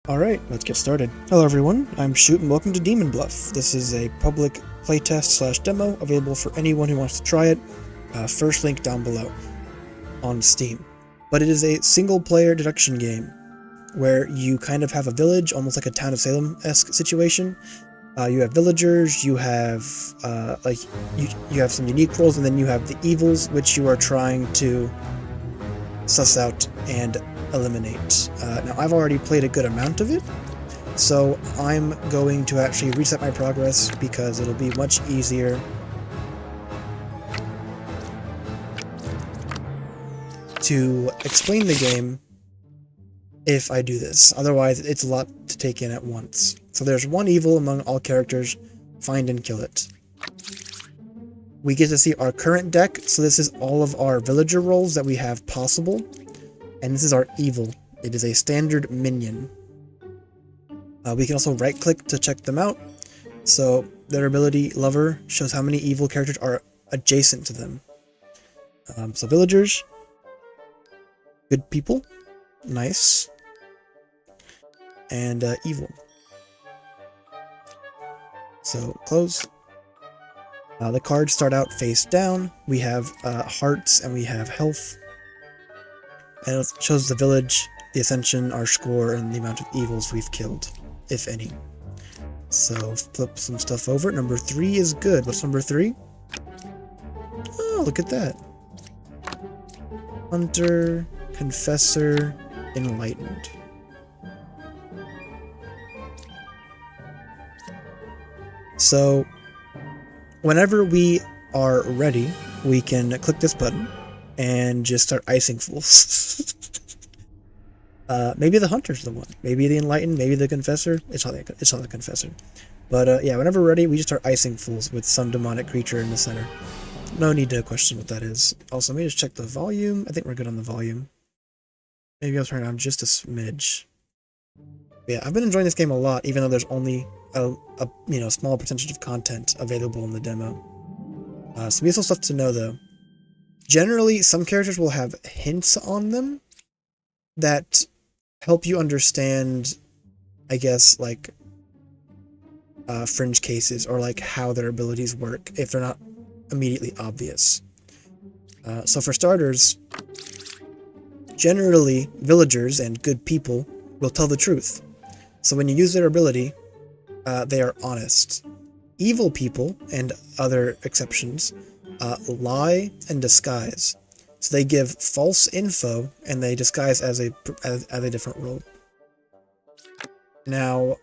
Alright, let's get started. Hello everyone, I'm Shoot and welcome to Demon Bluff. This is a public playtest slash demo available for anyone who wants to try it. First link down below on Steam. But it is a single player deduction game where you kind of have a village, almost like a Town of Salem-esque situation. You have villagers, you have you have some unique roles, and then you have the evils, which you are trying to suss out and eliminate. Now I've already played a good amount of it, so I'm going to actually reset my progress because it'll be much easier to explain the game if I do this. Otherwise, it's a lot to take in at once. So there's one evil among all characters, find and kill it. We get to see our current deck, so this is all of our villager roles that we have possible. And this is our evil. It is a standard minion. We can also right-click to check them out. So their ability, Lover, shows how many evil characters are adjacent to them. So villagers, good people, nice, and evil. So close. The cards start out face down. We have hearts and we have health. And it shows the village, the ascension, our score, and the amount of evils we've killed, if any. So flip some stuff over. Number 3 is good. What's number 3? Oh, look at that. Hunter, Confessor, Enlightened. So whenever we are ready, we can click this button and just start icing fools. Maybe the Hunter's the one. Maybe the Enlightened, maybe the Confessor. It's not the Confessor. But yeah, whenever we're ready, we just start icing fools with some demonic creature in the center. No need to question what that is. Also, let me just check the volume. I think we're good on the volume. Maybe I'll turn it down just a smidge. But yeah, I've been enjoying this game a lot, even though there's only a small percentage of content available in the demo. Some useful stuff to know though. Generally, some characters will have hints on them that help you understand, I guess, like, fringe cases, or like how their abilities work, if they're not immediately obvious. So for starters, generally, villagers and good people will tell the truth. So when you use their ability, they are honest. Evil people, and other exceptions, lie and disguise. So they give false info and they disguise as a different role. Now,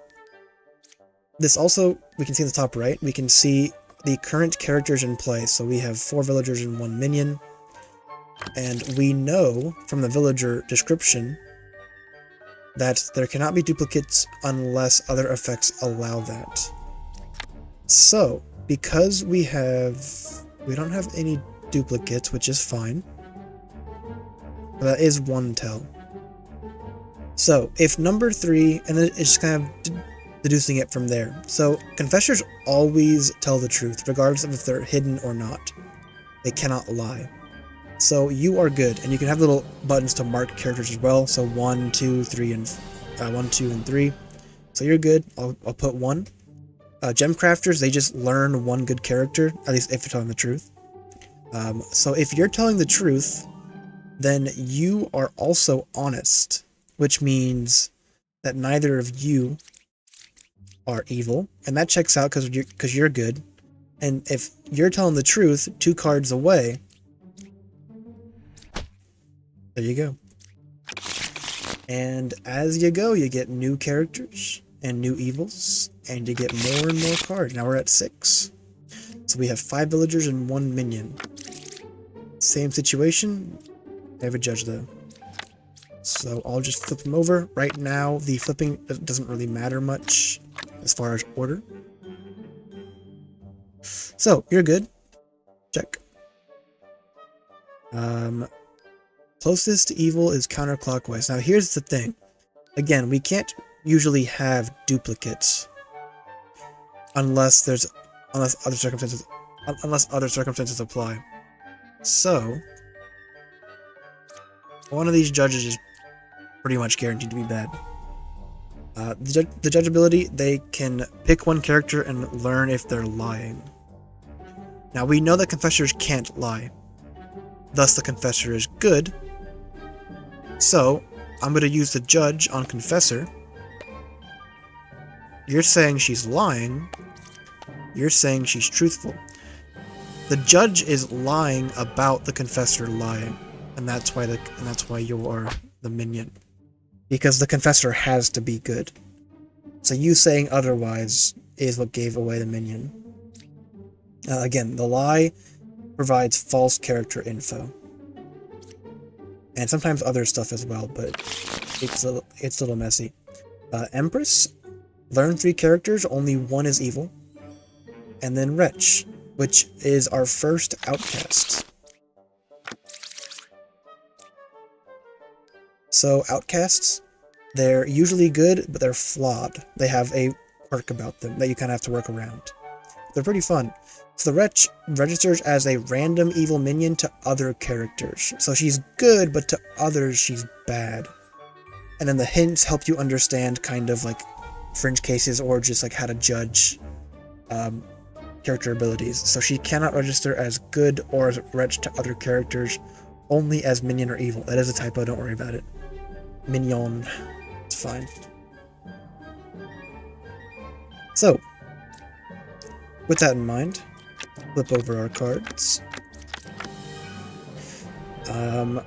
this also, we can see in the top right, we can see the current characters in play. So we have 4 villagers and 1 minion. And we know from the villager description that there cannot be duplicates unless other effects allow that. So, because we don't have any duplicates, which is fine. That is one tell. So, if number 3, and then it's just kind of deducing it from there. So, confessors always tell the truth, regardless of if they're hidden or not. They cannot lie. So, you are good, and you can have little buttons to mark characters as well. So, 1, 2, 3, and 1, 2, and 3. So, you're good. I'll put 1. Gem crafters, they just learn 1 good character, at least if you're telling the truth. So if you're telling the truth, then you are also honest, which means that neither of you are evil, and that checks out because you're good. And if you're telling the truth, 2 cards away, there you go. And as you go, you get new characters and new evils, and you get more and more cards. Now we're at 6. So we have 5 villagers and 1 minion. Same situation. I have a judge though. So I'll just flip them over. Right now, the flipping doesn't really matter much as far as order. So, you're good. Check. Closest to evil is counterclockwise. Now here's the thing. Again, we can't usually have duplicates unless other circumstances apply. So one of these judges is pretty much guaranteed to be bad. The judge ability, they can pick one character and learn if they're lying. Now we know that confessors can't lie, thus the confessor is good. So I'm going to use the judge on confessor. You're saying she's lying. You're saying she's truthful. The judge is lying about the confessor lying, and that's why you are the minion, because the confessor has to be good. So you saying otherwise is what gave away the minion. Again, the lie provides false character info, and sometimes other stuff as well, but it's a little messy. Empress, learn 3 characters, only 1 is evil, and then Wretch, which is our first Outcast. So Outcasts, they're usually good, but they're flawed. They have a quirk about them that you kind of have to work around. They're pretty fun. So the Wretch registers as a random evil minion to other characters. So she's good, but to others she's bad. And then the hints help you understand kind of like fringe cases or just like how to judge character abilities. So she cannot register as good or as Wretch to other characters, only as minion or evil. That is a typo, don't worry about it. Mignon. It's fine. So, with that in mind, flip over our cards.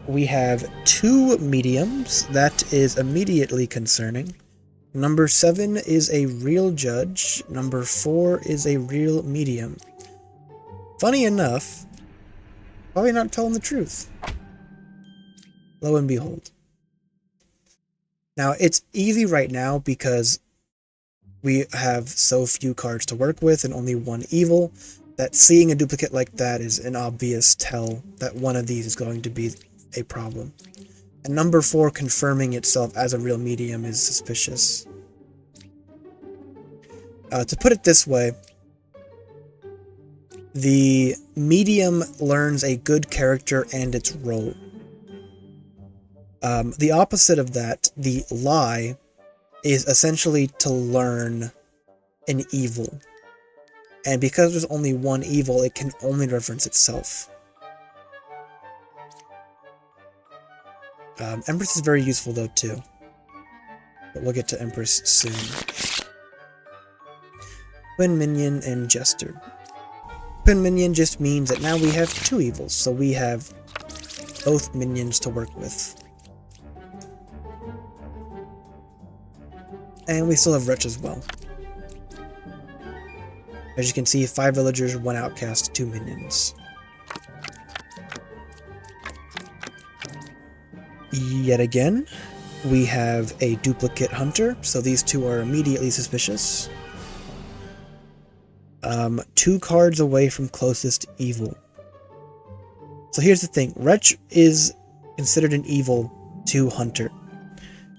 We have 2 mediums. That is immediately concerning. Number 7 is a real judge. Number 4 is a real medium. Funny enough, probably not telling the truth. Lo and behold. Now, it's easy right now because we have so few cards to work with and only 1 evil, that seeing a duplicate like that is an obvious tell that one of these is going to be a problem. And number 4 confirming itself as a real medium is suspicious. To put it this way, the medium learns a good character and its role. The opposite of that, the lie, is essentially to learn an evil. And because there's only 1 evil, it can only reference itself. Empress is very useful though too. But we'll get to Empress soon. Twin Minion and Jester. Twin Minion just means that now we have 2 evils, so we have both minions to work with. And we still have Wretch as well. As you can see, 5 villagers, 1 outcast, 2 minions. Yet again, we have a duplicate hunter, so these 2 are immediately suspicious. 2 cards away from closest evil. So here's the thing, Wretch is considered an evil to hunter,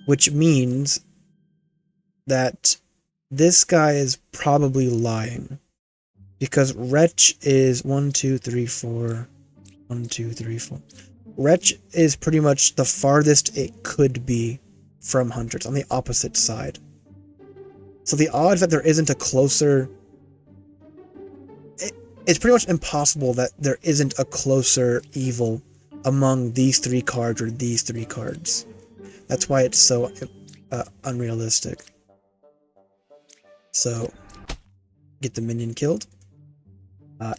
which means that this guy is probably lying. Because Wretch is 1, 2, 3, 4. 1, 2, 3, 4. Wretch is pretty much the farthest it could be from hunters, on the opposite side. So the odds that there isn't a closer... It's pretty much impossible that there isn't a closer evil among these 3 cards or these 3 cards. That's why it's so unrealistic. So, get the minion killed.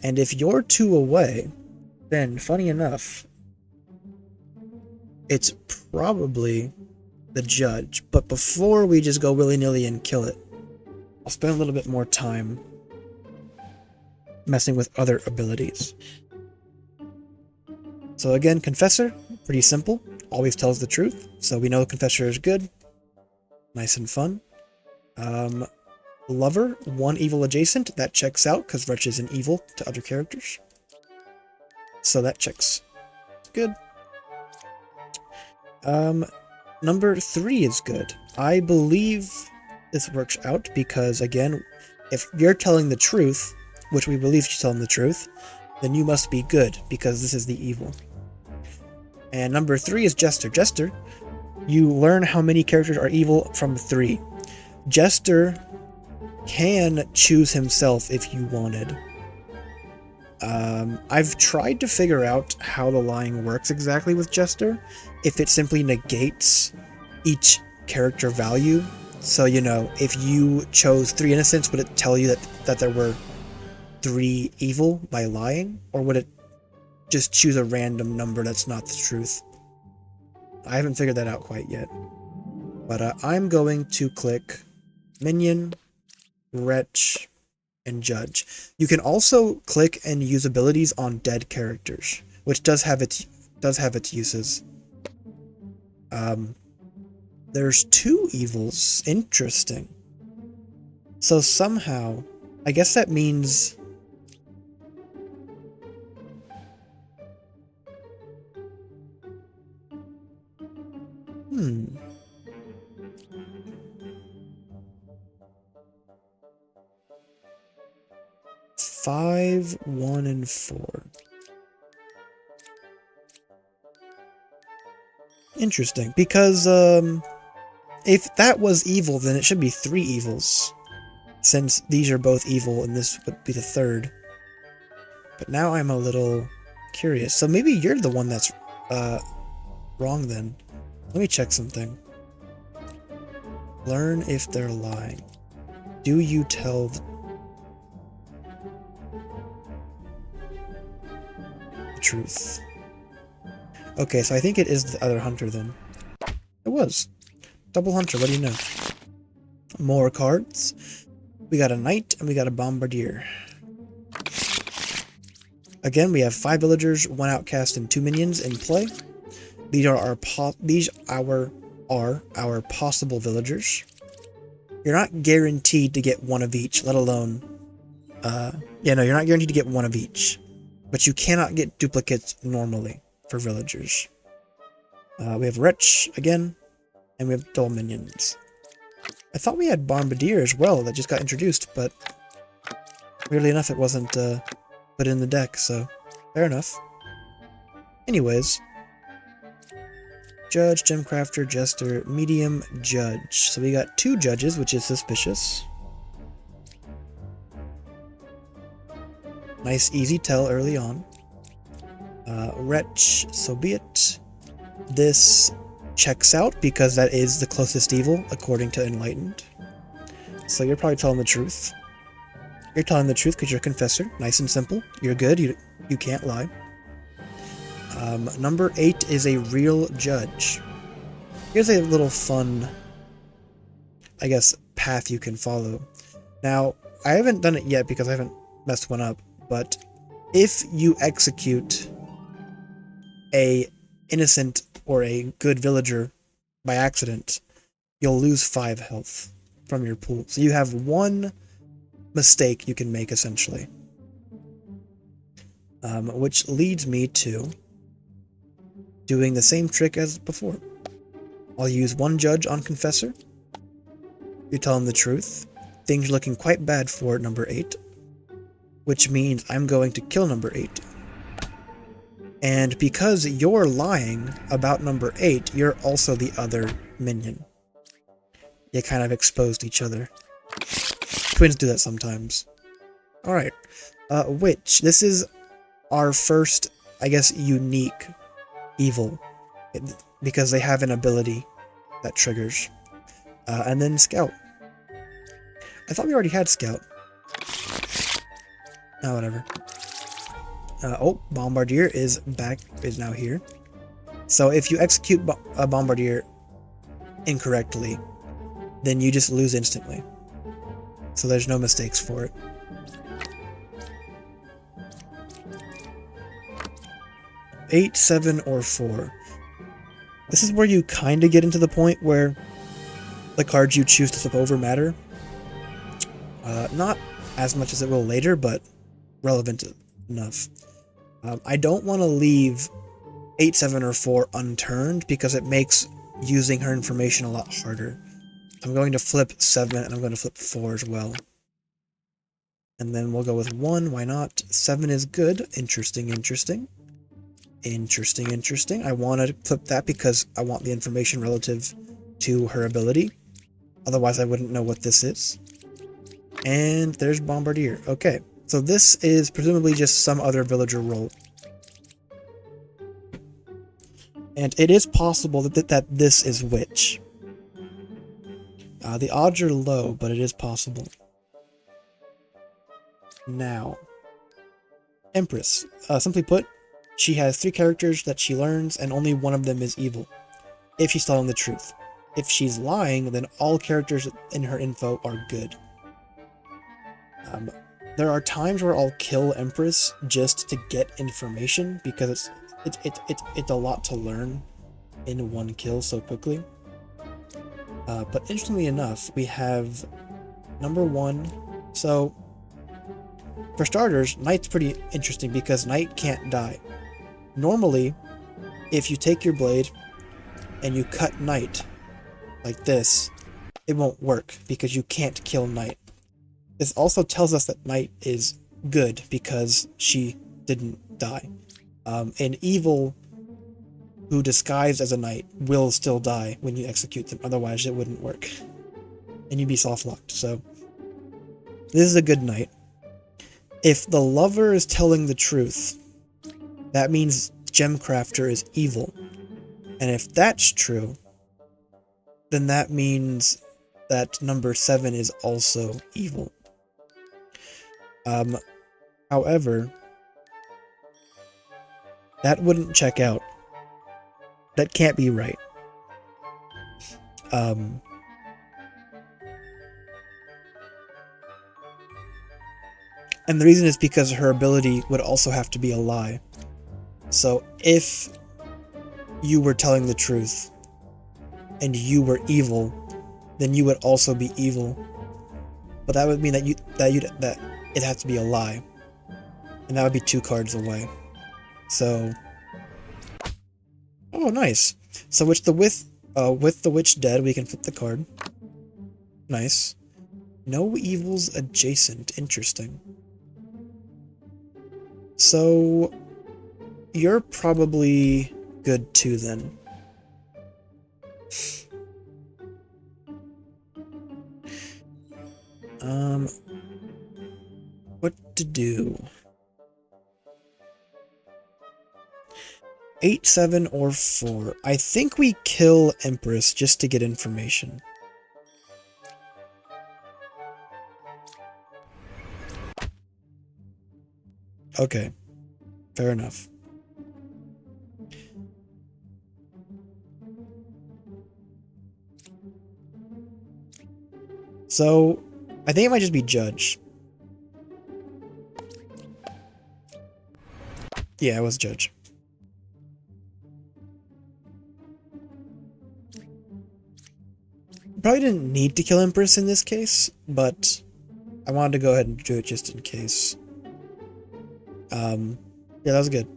And if you're 2 away, then, funny enough, it's probably the judge. But before we just go willy-nilly and kill it, I'll spend a little bit more time messing with other abilities. So again, Confessor, pretty simple, always tells the truth, so we know Confessor is good. Nice and fun. Lover, 1 evil adjacent, that checks out because Wretch is an evil to other characters. So that checks. Good. Number 3 is good. I believe this works out because, again, if you're telling the truth, which we believe she's telling the truth, then you must be good because this is the evil. And number 3 is Jester. Jester, you learn how many characters are evil from 3. Jester can choose himself if you wanted. I've tried to figure out how the lying works exactly with Jester, if it simply negates each character value. So, you know, if you chose 3 innocents, would it tell you that there were 3 evil by lying? Or would it just choose a random number that's not the truth? I haven't figured that out quite yet. But I'm going to click Minion, Wretch, and Judge. You can also click and use abilities on dead characters, which does have its uses. There's 2 evils. Interesting. So somehow, I guess that means... Hmm. Five, 1, and 4. Interesting, because if that was evil, then it should be 3 evils, since these are both evil and this would be the 3rd. But now I'm a little curious. So maybe you're the one that's wrong then. Let me check something. Learn if they're lying. Do you tell the truth? Okay, so I think it is the other hunter then. It was. Double hunter, what do you know? More cards. We got a knight and we got a bombardier. Again, we have 5 villagers, 1 outcast, and 2 minions in play. These are our possible villagers. You're not guaranteed to get 1 of each, let alone... you're not guaranteed to get 1 of each. But you cannot get duplicates normally for villagers. We have Wretch again, and we have double minions. I thought we had Bombardier as well that just got introduced, but weirdly enough it wasn't put in the deck, so fair enough. Anyways, Judge, Gemcrafter, Jester, Medium, Judge. So we got 2 judges, which is suspicious. Nice easy tell early on. Wretch, so be it. This checks out because that is the closest evil according to Enlightened. So you're probably telling the truth. You're telling the truth because you're a confessor. Nice and simple. You're good. You can't lie. Number 8 is a real judge. Here's a little fun, I guess, path you can follow. Now, I haven't done it yet because I haven't messed one up, but if you execute a innocent or a good villager by accident, you'll lose 5 health from your pool. So you have 1 mistake you can make, essentially. Which leads me to doing the same trick as before. I'll use 1 judge on Confessor. You're telling the truth. Things are looking quite bad for number 8. Which means I'm going to kill number 8. And because you're lying about number 8, you're also the other minion. You kind of exposed each other. Twins do that sometimes. Alright. Witch. This is our first, I guess, unique evil. Because they have an ability that triggers. And then Scout. I thought we already had Scout. Oh, whatever. Bombardier is now here. So if you execute a Bombardier incorrectly, then you just lose instantly. So there's no mistakes for it. Eight, 7, or 4. This is where you kind of get into the point where the cards you choose to flip over matter. Not as much as it will later, but relevant enough. I don't want to leave 8, 7, or 4 unturned because it makes using her information a lot harder. I'm going to flip 7 and I'm going to flip 4 as well. And then we'll go with 1, why not? 7 is good. Interesting, interesting. Interesting, interesting. I want to flip that because I want the information relative to her ability. Otherwise, I wouldn't know what this is. And there's Bombardier. Okay, so this is presumably just some other villager role. And it is possible that this is Witch. The odds are low, but it is possible. Now, Empress. Simply put, she has 3 characters that she learns, and only one of them is evil, if she's telling the truth. If she's lying, then all characters in her info are good. There are times where I'll kill Empress just to get information, because it's a lot to learn in one kill so quickly. But interestingly enough, we have number 1. So, for starters, Knight's pretty interesting because Knight can't die. Normally, if you take your blade and you cut Knight like this, it won't work because you can't kill Knight. This also tells us that Knight is good because she didn't die. An evil who disguised as a knight will still die when you execute them, otherwise it wouldn't work. And you'd be soft-locked, so... This is a good knight. If the lover is telling the truth, that means Gemcrafter is evil. And if that's true, then that means that number 7 is also evil. However, that wouldn't check out. That can't be right. And the reason is because her ability would also have to be a lie. So if you were telling the truth and you were evil, then you would also be evil. But that would mean that it has to be a lie. And that would be 2 cards away. So oh, nice. So with the witch dead, we can flip the card. Nice. No evils adjacent. Interesting. So you're probably good too then. What to do? 8, 7, or 4. I think we kill Empress just to get information. Okay. Fair enough. So, I think it might just be Judge. Yeah, it was Judge. Probably didn't need to kill Empress in this case, but I wanted to go ahead and do it just in case. Yeah, that was good.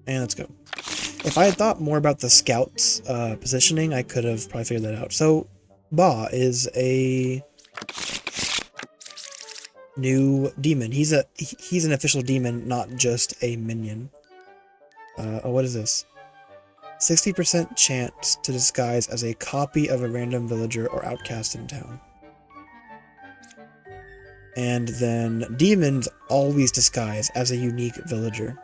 And let's go. If I had thought more about the scouts' positioning, I could have probably figured that out. So, Ba is a new demon. He's an official demon, not just a minion. Oh, what is this? 60% chance to disguise as a copy of a random villager or outcast in town. And then demons always disguise as a unique villager.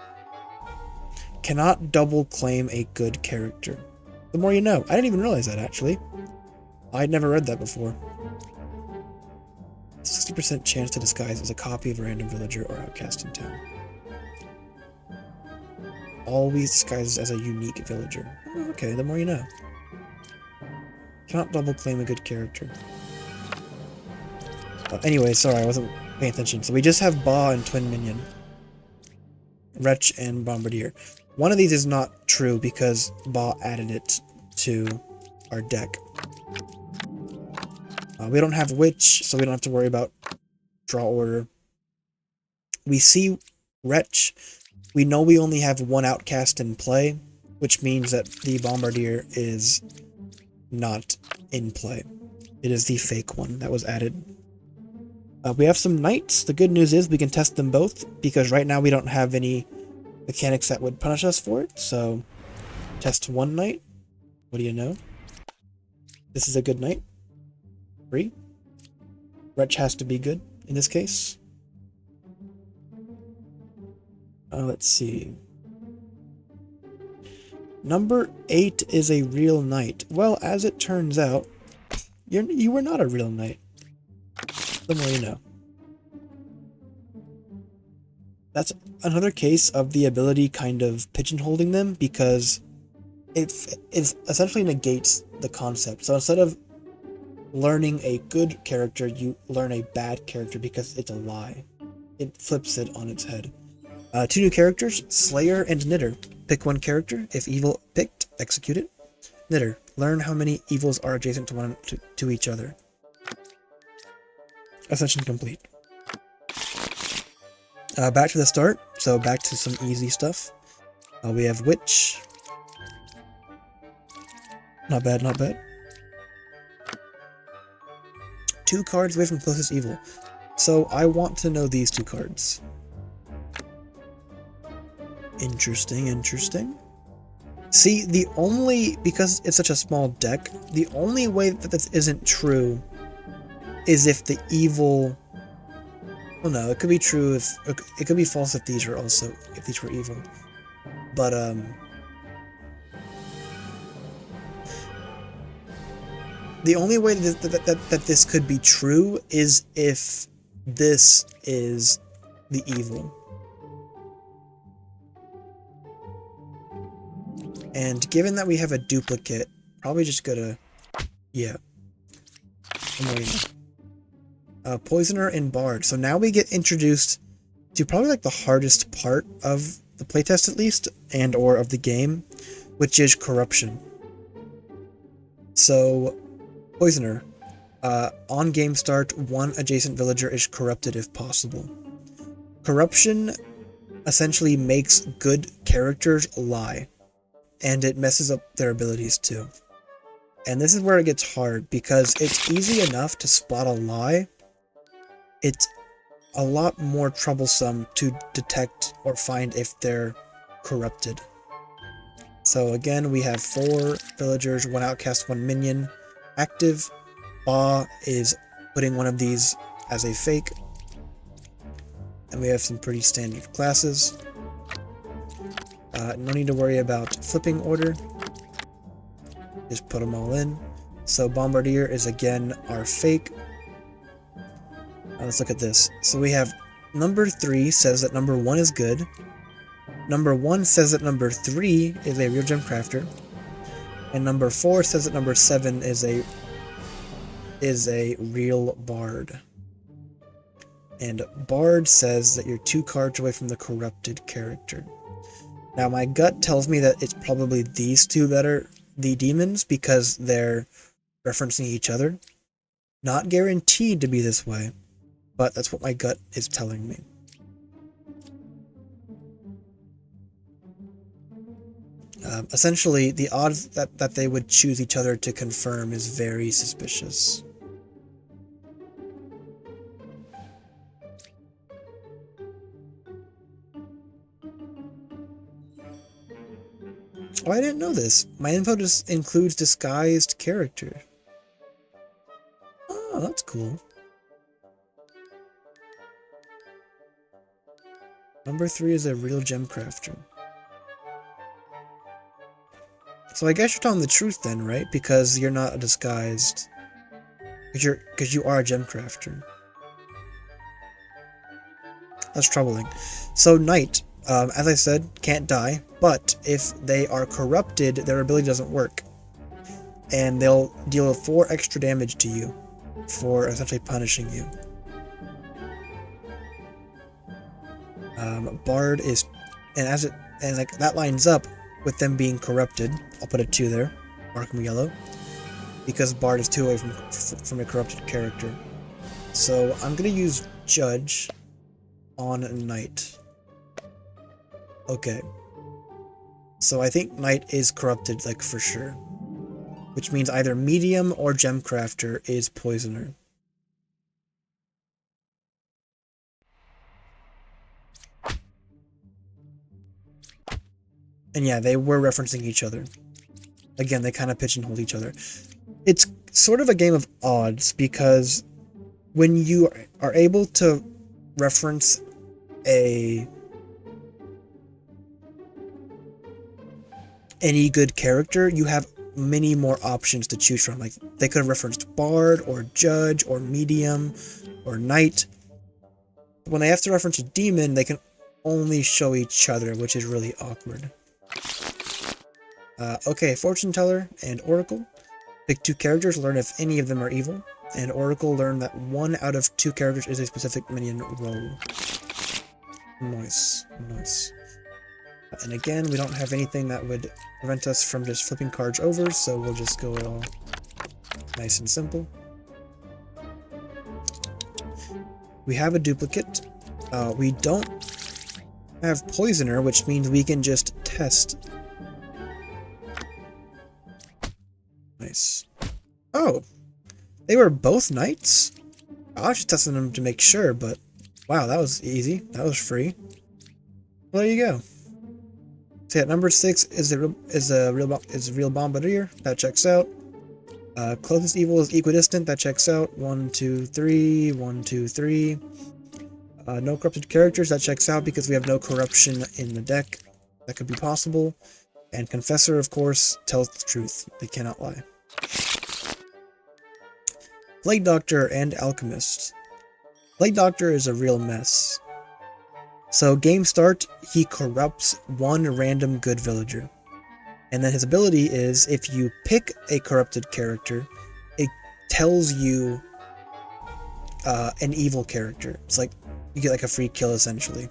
Cannot double claim a good character. The more you know. I didn't even realize that, actually. I'd never read that before. 60% chance to disguise as a copy of a random villager or outcast in town. Always disguises as a unique villager. Oh, okay, the more you know. Cannot double claim a good character. Anyway, sorry, I wasn't paying attention. So we just have Ba and Twin Minion. Wretch and Bombardier. One of these is not true because Ba added it to our deck. We don't have Witch, so we don't have to worry about draw order. We see Wretch. We know we only have one Outcast in play, which means that the Bombardier is not in play. It is the fake one that was added. We have some Knights. The good news is we can test them both, because right now we don't have any mechanics that would punish us for it. So, test one Knight. What do you know? This is a good knight. 3. Wretch has to be good in this case. Let's see. Number 8 is a real knight. Well, as it turns out, you were not a real knight. The more you know. That's another case of the ability kind of pigeonholing them, because it essentially negates the concept. So instead of learning a good character, you learn a bad character because it's a lie. It flips it on its head. 2 new characters, Slayer and Knitter. Pick one character. If evil picked, execute it. Knitter. Learn how many evils are adjacent to each other. Ascension complete. Back to the start. So back to some easy stuff. We have Witch. Not bad, not bad. 2 cards away from closest evil. So I want to know these 2 cards. Interesting, interesting. See, because it's such a small deck, the only way that this isn't true is if the evil... Well, no, it could be true if... It could be false if these were evil. But, the only way that this could be true is if this is the evil. And given that we have a duplicate, probably just gotta... Yeah. Poisoner and Bard. So now we get introduced to probably like the hardest part of the playtest at least, and or of the game, which is corruption. So, Poisoner. On game start, 1 adjacent villager is corrupted if possible. Corruption essentially makes good characters lie. And it messes up their abilities too. And this is where it gets hard, because it's easy enough to spot a lie. It's a lot more troublesome to detect or find if they're corrupted. So again, we have 4 villagers, 1 outcast, 1 minion. Active. Ba is putting one of these as a fake. And we have some pretty standard classes. No need to worry about flipping order. Just put them all in. So Bombardier is again our fake. Let's look at this. So we have number 3 says that number 1 is good. Number 1 says that number 3 is a real gem crafter. And number 4 says that number 7 is a real bard. And Bard says that you're 2 cards away from the corrupted character. Now my gut tells me that it's probably these 2 that are the demons, because they're referencing each other. Not guaranteed to be this way, but that's what my gut is telling me. Essentially, the odds that they would choose each other to confirm is very suspicious. Oh, I didn't know this. My info just includes disguised character. Oh, that's cool. Number 3 is a real gem crafter. So I guess you're telling the truth then, right? Because you're not a disguised... Because you are a gem crafter. That's troubling. So Knight, as I said, can't die, but if they are corrupted, their ability doesn't work. And they'll deal 4 extra damage to you for essentially punishing you. Bard is... And like that lines up with them being corrupted. I'll put a 2 there. Mark them yellow. Because Bard is 2 away from a corrupted character. So I'm going to use Judge on Knight. Okay. So I think Knight is corrupted, like, for sure. Which means either Medium or Gemcrafter is Poisoner. And yeah, they were referencing each other. Again, they kind of pigeonhole each other. It's sort of a game of odds, because when you are able to reference any good character, you have many more options to choose from. Like, they could have referenced Bard, or Judge, or Medium, or Knight. When they have to reference a demon, they can only show each other, which is really awkward. Okay, Fortune Teller and Oracle. Pick 2 characters, learn if any of them are evil. And Oracle, learn that 1 out of 2 characters is a specific minion role. Nice, nice. And again, we don't have anything that would prevent us from just flipping cards over, so we'll just go all nice and simple. We have a duplicate. We don't have Poisoner, which means we can just test. Nice. Oh, they were both knights? I was just testing them to make sure, but wow, that was easy. That was free. Well, there you go. So yeah, number 6 is a real Bombardier. That checks out. Closest evil is equidistant. That checks out. 1, 2, 3. 1, 2, 3. No corrupted characters. That checks out because we have no corruption in the deck. That could be possible. And Confessor, of course, tells the truth. They cannot lie. Plague Doctor and Alchemist. Plague Doctor is a real mess. So game start, he corrupts 1 random good villager. And then his ability is, if you pick a corrupted character, it tells you an evil character. It's like, you get like a free kill essentially.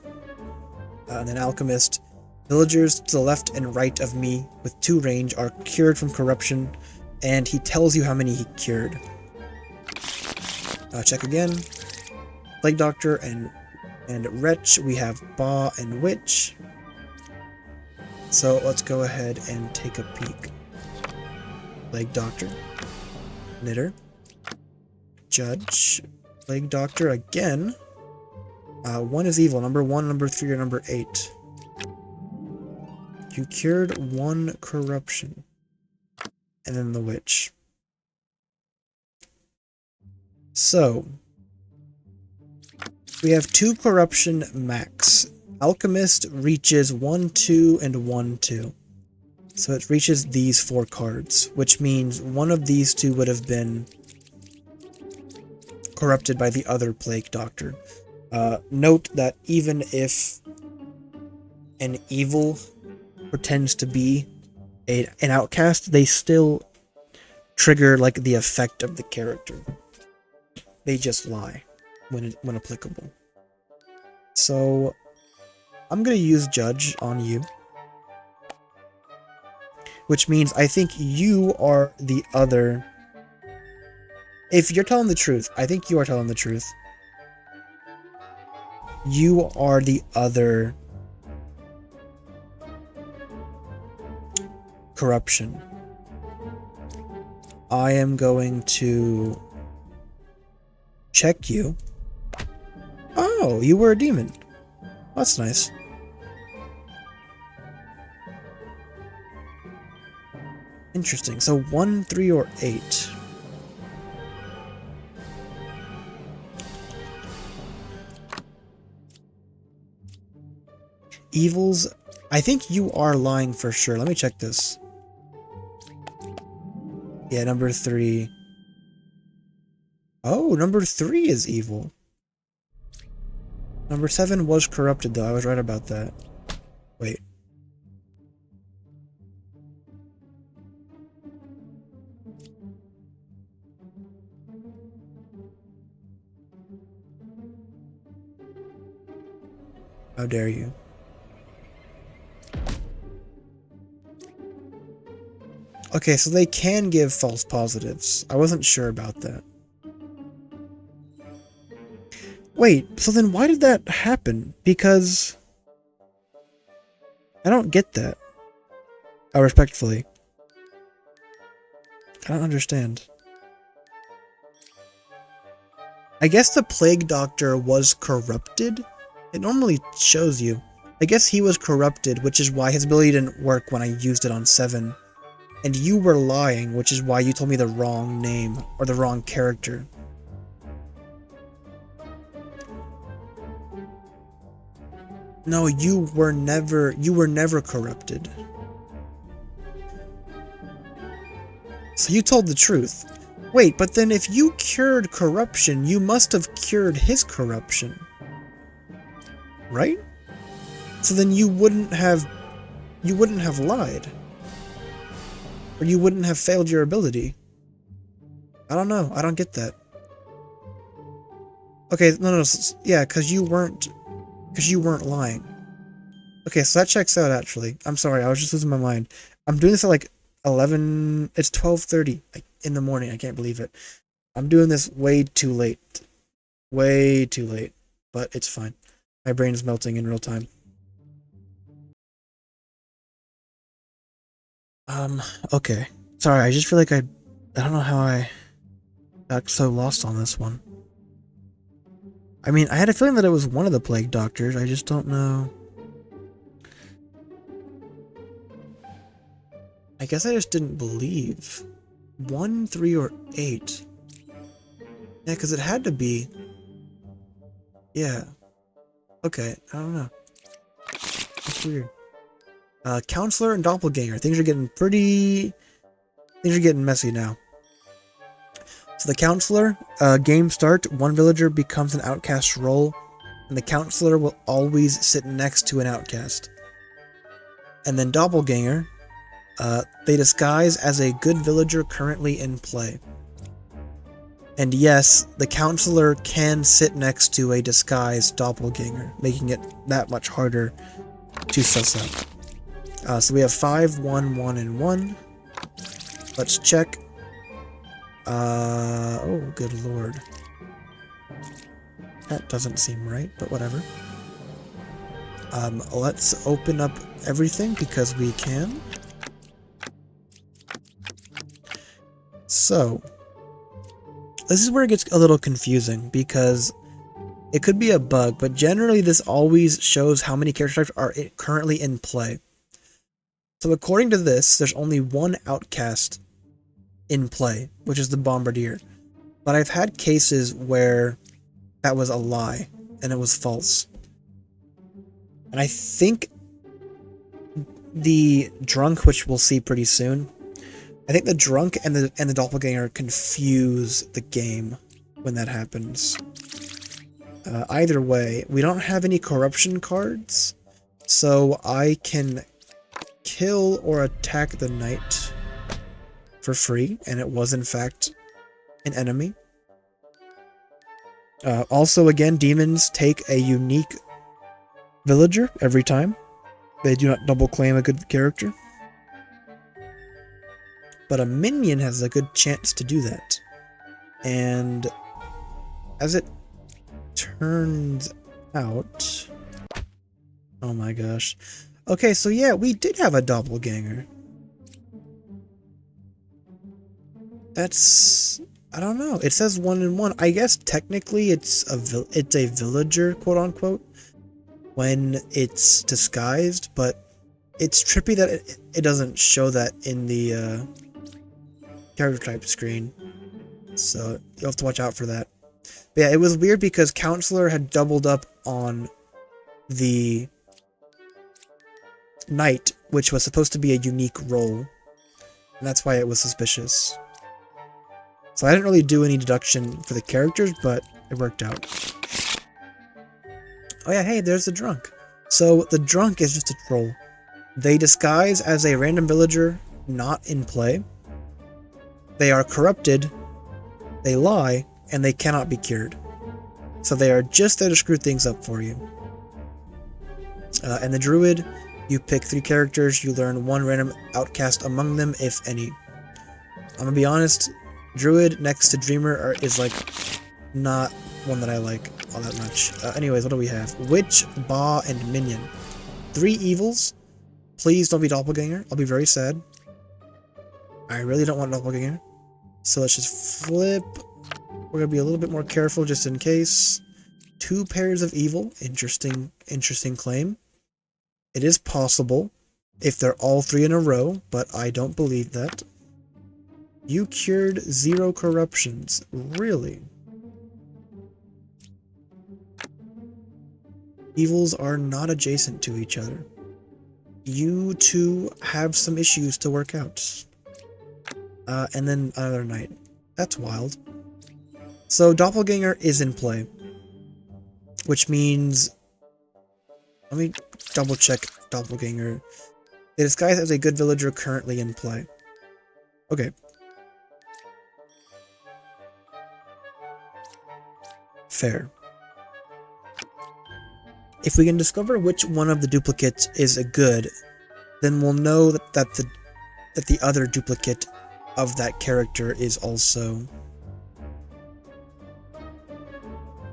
And then Alchemist, villagers to the left and right of me with 2 range are cured from corruption, and he tells you how many he cured. Check again. Plague Doctor and Wretch, we have Ba and Witch. So let's go ahead and take a peek. Plague Doctor, Knitter, Judge, Plague Doctor again. 1 is evil, number 1, number 3, or number 8. You cured 1 corruption. And then the Witch. So, we have 2 corruption max. Alchemist reaches 1, 2, and 1, 2. So it reaches these 4 cards, which means one of these 2 would have been corrupted by the other Plague Doctor. Note that even if an evil pretends to be an outcast, they still trigger like the effect of the character. They just lie when applicable. So I'm gonna use Judge on you, which means I think you are the other. If you're telling the truth, I think you are telling the truth. You are the other corruption. I am going to check you. Oh, you were a demon. That's nice. Interesting. So 1, 3, or 8. Evils. I think you are lying for sure. Let me check this. Yeah, number 3. Oh, number 3 is evil. Number 7 was corrupted, though. I was right about that. Wait. How dare you? Okay, so they can give false positives. I wasn't sure about that. Wait, so then why did that happen? Because I don't get that. Oh, respectfully. I don't understand. I guess the Plague Doctor was corrupted? It normally shows you. I guess he was corrupted, which is why his ability didn't work when I used it on 7. And you were lying, which is why you told me the wrong name, or the wrong character. No, you were never corrupted. So you told the truth. Wait, but then if you cured corruption, you must have cured his corruption. Right? So then you wouldn't have lied. Or you wouldn't have failed your ability. I don't know. I don't get that. Okay, no, yeah, because you weren't lying. Okay, so that checks out, actually. I'm sorry, I was just losing my mind. I'm doing this at like 11... It's 12:30 in the morning. I can't believe it. I'm doing this way too late. Way too late. But it's fine. My brain is melting in real time. Okay. Sorry, I just feel like I don't know how I got so lost on this one. I mean, I had a feeling that it was one of the plague doctors, I just don't know. I guess I just didn't believe. 1, 3, or 8. Yeah, because it had to be. Yeah. Okay, I don't know. That's weird. Counselor and Doppelganger. Things are getting messy now. So the Counselor, game start, one villager becomes an outcast role, and the Counselor will always sit next to an outcast. And then Doppelganger, they disguise as a good villager currently in play. And yes, the Counselor can sit next to a disguised Doppelganger, making it that much harder to suss out. So we have 5, 1, 1, and 1. Let's check. Oh, good lord. That doesn't seem right, but whatever. Let's open up everything because we can. So, this is where it gets a little confusing because it could be a bug, but generally this always shows how many character types are currently in play. So according to this, there's only one outcast in play, which is the Bombardier. But I've had cases where that was a lie, and it was false. And I think the Drunk, which we'll see pretty soon, I think the Drunk and the Doppelganger confuse the game when that happens. Either way, we don't have any corruption cards, so I can kill or attack the knight for free, and it was in fact an enemy. Also, again, demons take a unique villager every time. They do not double claim a good character. But a minion has a good chance to do that. And as it turns out... Oh my gosh. Okay, so yeah, we did have a doppelganger. That's... I don't know. It says 1 and 1. I guess technically it's a villager, quote unquote, when it's disguised, but it's trippy that it doesn't show that in the character type screen. So you'll have to watch out for that. But yeah, it was weird because Counselor had doubled up on the Knight, which was supposed to be a unique role. And that's why it was suspicious. So I didn't really do any deduction for the characters, but it worked out. Oh yeah, hey, there's the Drunk. So the Drunk is just a troll. They disguise as a random villager not in play. They are corrupted, they lie, and they cannot be cured. So they are just there to screw things up for you. And the Druid, you pick 3 characters, you learn 1 random outcast among them, if any. I'm gonna be honest, Druid next to Dreamer is like not one that I like all that much. Anyways, what do we have? Witch, Ba, and Minion. 3 evils. Please don't be Doppelganger. I'll be very sad. I really don't want Doppelganger. So let's just flip. We're gonna be a little bit more careful just in case. 2 pairs of evil. Interesting claim. It is possible. if they're all 3 in a row, but I don't believe that. You cured 0 corruptions. Really? Evils are not adjacent to each other. You two have some issues to work out. And then another night. That's wild. So Doppelganger is in play. Which means... Let me double check Doppelganger. The disguise as a good villager currently in play. Okay. Fair. If we can discover which one of the duplicates is a good, then we'll know that the other duplicate of that character is also,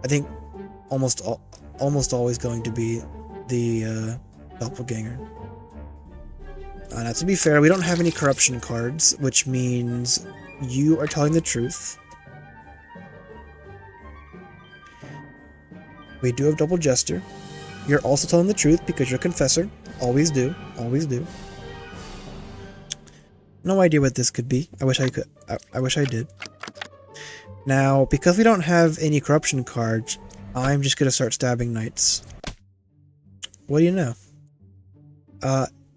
I think, almost always going to be the doppelganger. Now, to be fair, we don't have any corruption cards, which means you are telling the truth. We do have double jester. You're also telling the truth because you're confessor. Always do. Always do. No idea what this could be. I wish I could. I wish I did. Now, because we don't have any corruption cards, I'm just gonna start stabbing knights. What do you know?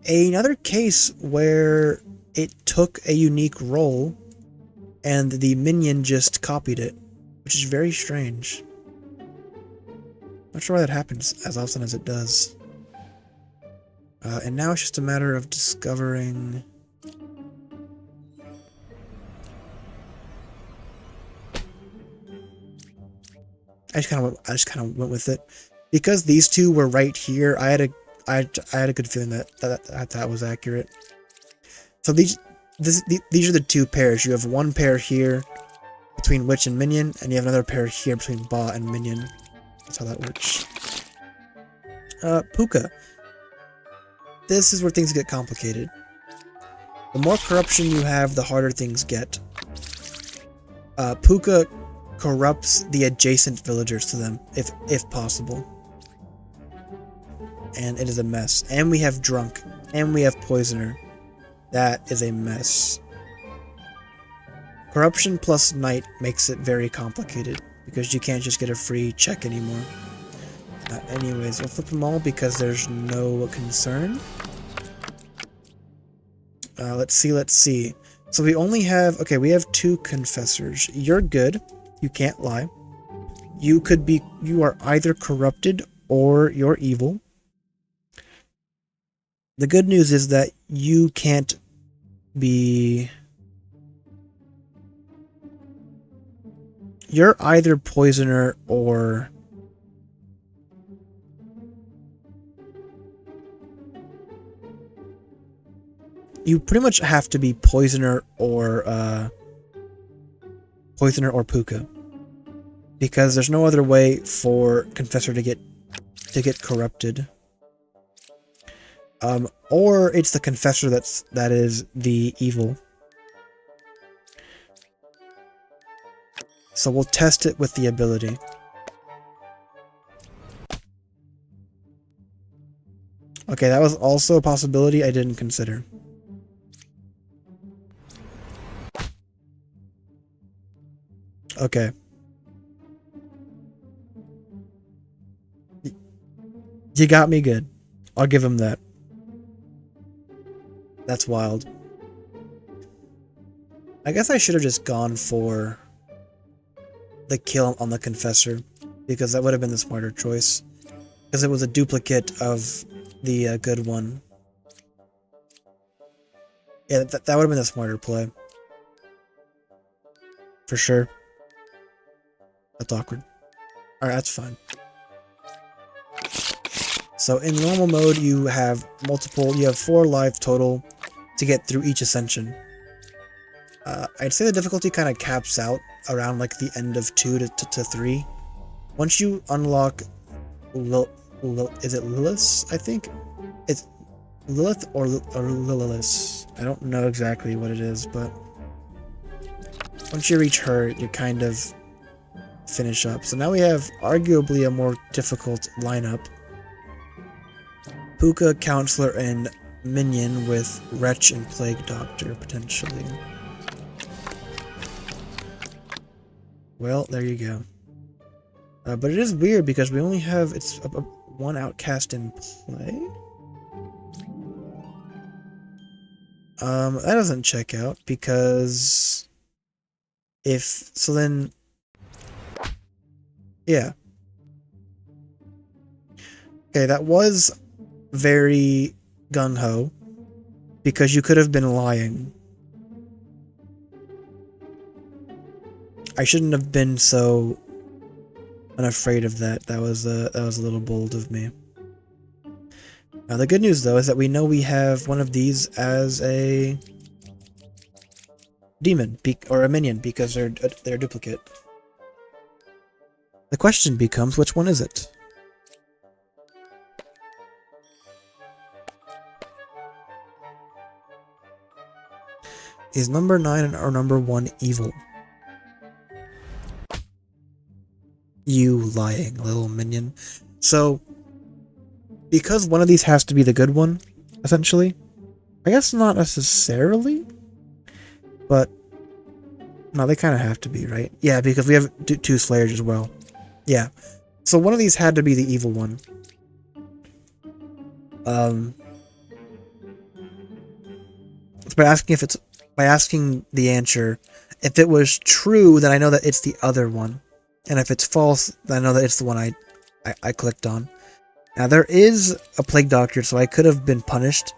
Another case where it took a unique role and the minion just copied it, which is very strange. Not sure why that happens as often as it does. And now it's just a matter of discovering... I just kind of went with it because these two were right here. I had a good feeling that was accurate. So these are the two pairs. You have one pair here between witch and minion, and you have another pair here between ba and minion. That's how that works. Puka. This is where things get complicated. The more corruption you have, the harder things get. Puka corrupts the adjacent villagers to them, if possible. And it is a mess. And we have drunk. And we have poisoner. That is a mess. Corruption plus knight makes it very complicated, because you can't just get a free check anymore. Anyways, we'll flip them all because there's no concern. Let's see. So we only have... Okay, we have 2 confessors. You're good. You can't lie. You are either corrupted or you're evil. The good news is that you can't be... You're either poisoner or... You pretty much have to be poisoner or puka, because there's no other way for confessor to get corrupted. Or it's the confessor that is the evil. So we'll test it with the ability. Okay, that was also a possibility I didn't consider. Okay. You got me good. I'll give him that. That's wild. I guess I should have just gone for the kill on the confessor, because that would have been the smarter choice. Because it was a duplicate of the good one. Yeah, that would have been the smarter play. For sure. That's awkward. Alright, that's fine. So in normal mode, you have 4 life total to get through each ascension. I'd say the difficulty kind of caps out around like the end of 2 to 3. Once you unlock is it Lilis? I think it's Lilith or Lilis. I don't know exactly what it is, but once you reach her, you kind of finish up. So now we have arguably a more difficult lineup. Puka, Counselor, and minion with Wretch and Plague Doctor, potentially. Well, there you go. But it is weird because we only have one Outcast in play. That doesn't check out because then yeah. Okay, that was very gung-ho because you could have been lying. I shouldn't have been so unafraid of that. That was a little bold of me. Now the good news though is that we know we have one of these as a demon or a minion because they're a duplicate. The question becomes, which one is it? Is number 9 or number 1 evil? You lying little minion. So, because one of these has to be the good one, essentially, I guess not necessarily, but no, they kind of have to be, right? Yeah, because we have two Slayers as well. Yeah, so one of these had to be the evil one. By asking the answer, if it was true, then I know that it's the other one, and if it's false, then I know that it's the one I clicked on. Now there is a Plague Doctor, so I could have been punished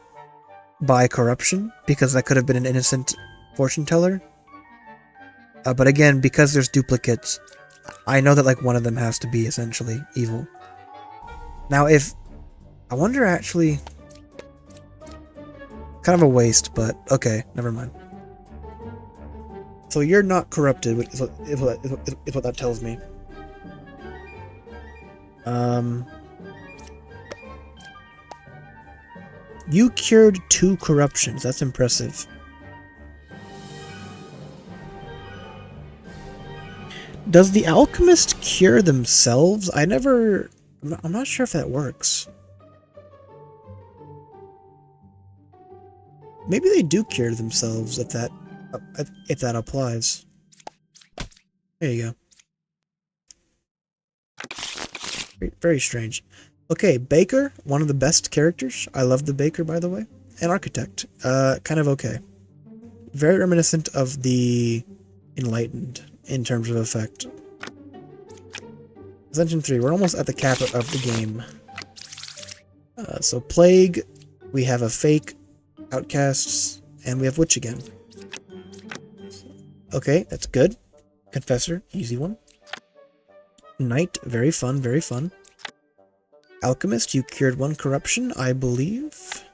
by corruption because I could have been an innocent fortune teller. But again, because there's duplicates, I know that like one of them has to be essentially evil. Now I wonder actually, kind of a waste, but okay, never mind. So you're not corrupted, is what that tells me. You cured 2 corruptions. That's impressive. Does the alchemist cure themselves? I'm not sure if that works. Maybe they do cure themselves if that applies. There you go. Very strange. Okay, Baker, one of the best characters. I love the Baker, by the way. And Architect, kind of okay. Very reminiscent of the Enlightened in terms of effect. Ascension 3, we're almost at the cap of the game. So Plague, we have a fake, Outcasts, and we have Witch again. Okay, that's good. Confessor, easy one. Knight, very fun, very fun. Alchemist, you cured 1 corruption, I believe.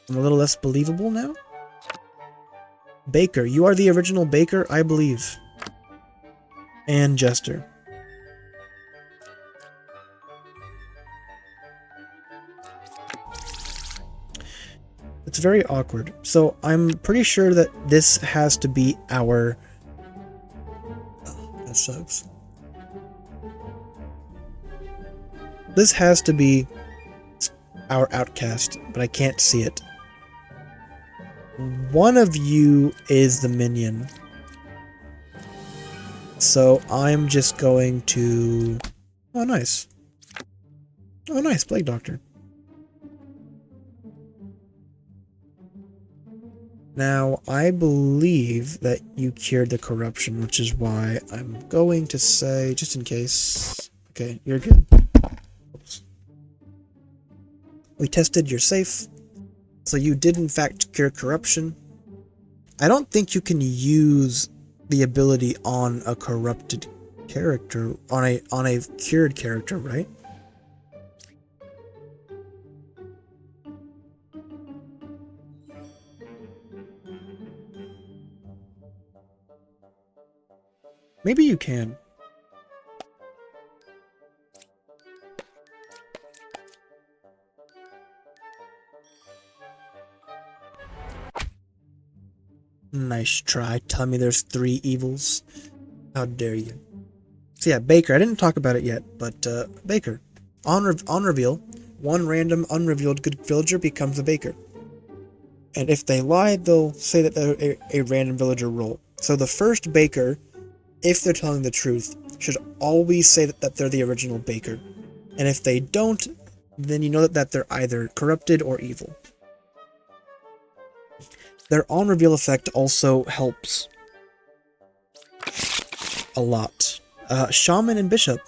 I'm a little less believable now. Baker, you are the original Baker, I believe. And Jester. It's very awkward. So I'm pretty sure that this has to be our... Oh, that sucks. This has to be our Outcast, but I can't see it. One of you is the minion. So I'm just going to... Oh, nice. Oh, nice, Plague Doctor. Now, I believe that you cured the corruption, which is why I'm going to say, just in case... Okay, you're good. Oops. We tested, you're safe. So you did in fact cure corruption. I don't think you can use the ability on a corrupted character, on a cured character, right? Maybe you can. Nice try. Tell me there's 3 evils. How dare you. So yeah, Baker. I didn't talk about it yet, but Baker. On reveal, one random unrevealed good villager becomes a baker. And if they lie, they'll say that they're a random villager role. So the first baker, if they're telling the truth, should always say that they're the original baker. And if they don't, then you know that they're either corrupted or evil. Their on-reveal effect also helps a lot. Shaman and Bishop.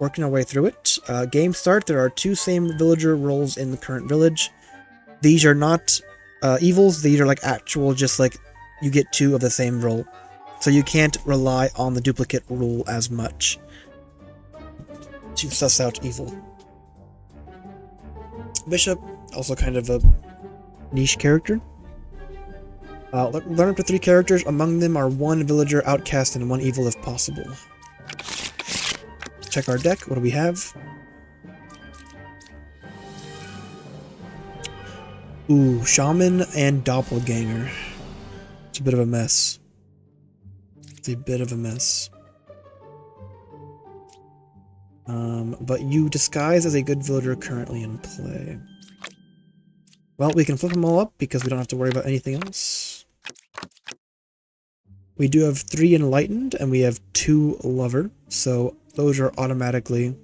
Working our way through it. Game start, there are 2 same villager roles in the current village. These are not evils, these are like actual, just like you get 2 of the same role. So you can't rely on the duplicate rule as much to suss out evil. Bishop, also kind of a niche character. Learn up to 3 characters. Among them are 1 villager, outcast, and 1 evil if possible. Check our deck. What do we have? Ooh, Shaman and Doppelganger. It's a bit of a mess. It's a bit of a mess. But you disguise as a good villager currently in play. Well, we can flip them all up because we don't have to worry about anything else. We do have 3 enlightened and we have 2 lover, so those are automatically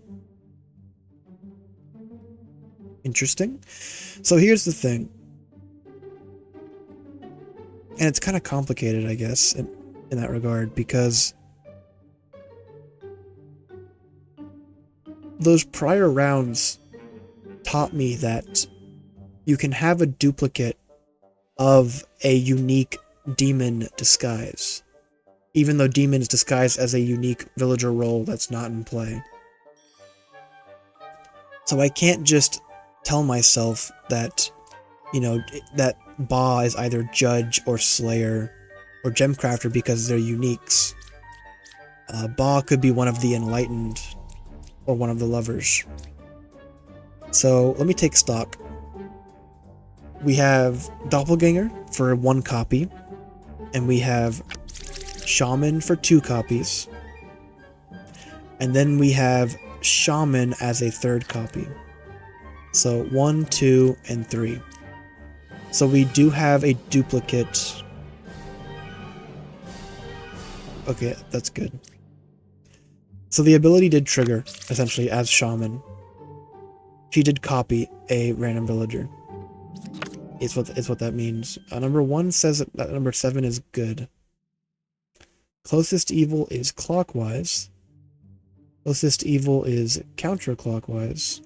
interesting. So here's the thing. And it's kind of complicated, I guess, in that regard, because those prior rounds taught me that you can have a duplicate of a unique demon disguise, even though demon is disguised as a unique villager role that's not in play. So I can't just tell myself that, you know, that Ba is either Judge or Slayer or Gemcrafter because they're uniques. Ba could be one of the Enlightened or one of the Lovers. So let me take stock. We have Doppelganger for 1 copy, and we have Shaman for 2 copies, and then we have Shaman as a 3rd copy. So 1, 2, and 3. So we do have a duplicate. Okay, that's good. So the ability did trigger, essentially, as Shaman. She did copy a random villager. Is what that means. Number 1 says that number 7 is good. Closest evil is clockwise. Closest evil is counterclockwise.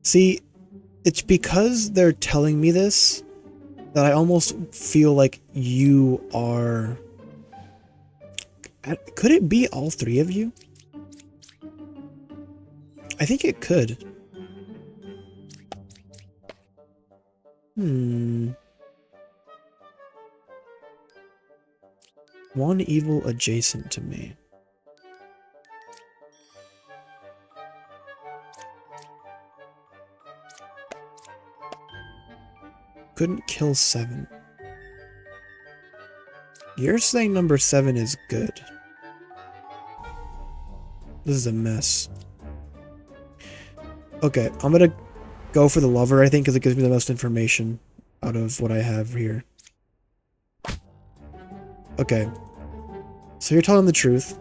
See, it's because they're telling me this that I almost feel like you are... Could it be all 3 of you? I think it could. One evil adjacent to me. Couldn't kill 7. You're saying number 7 is good. This is a mess. Okay, I'm gonna go for the lover, I think, because it gives me the most information out of what I have here. Okay. So you're telling the truth.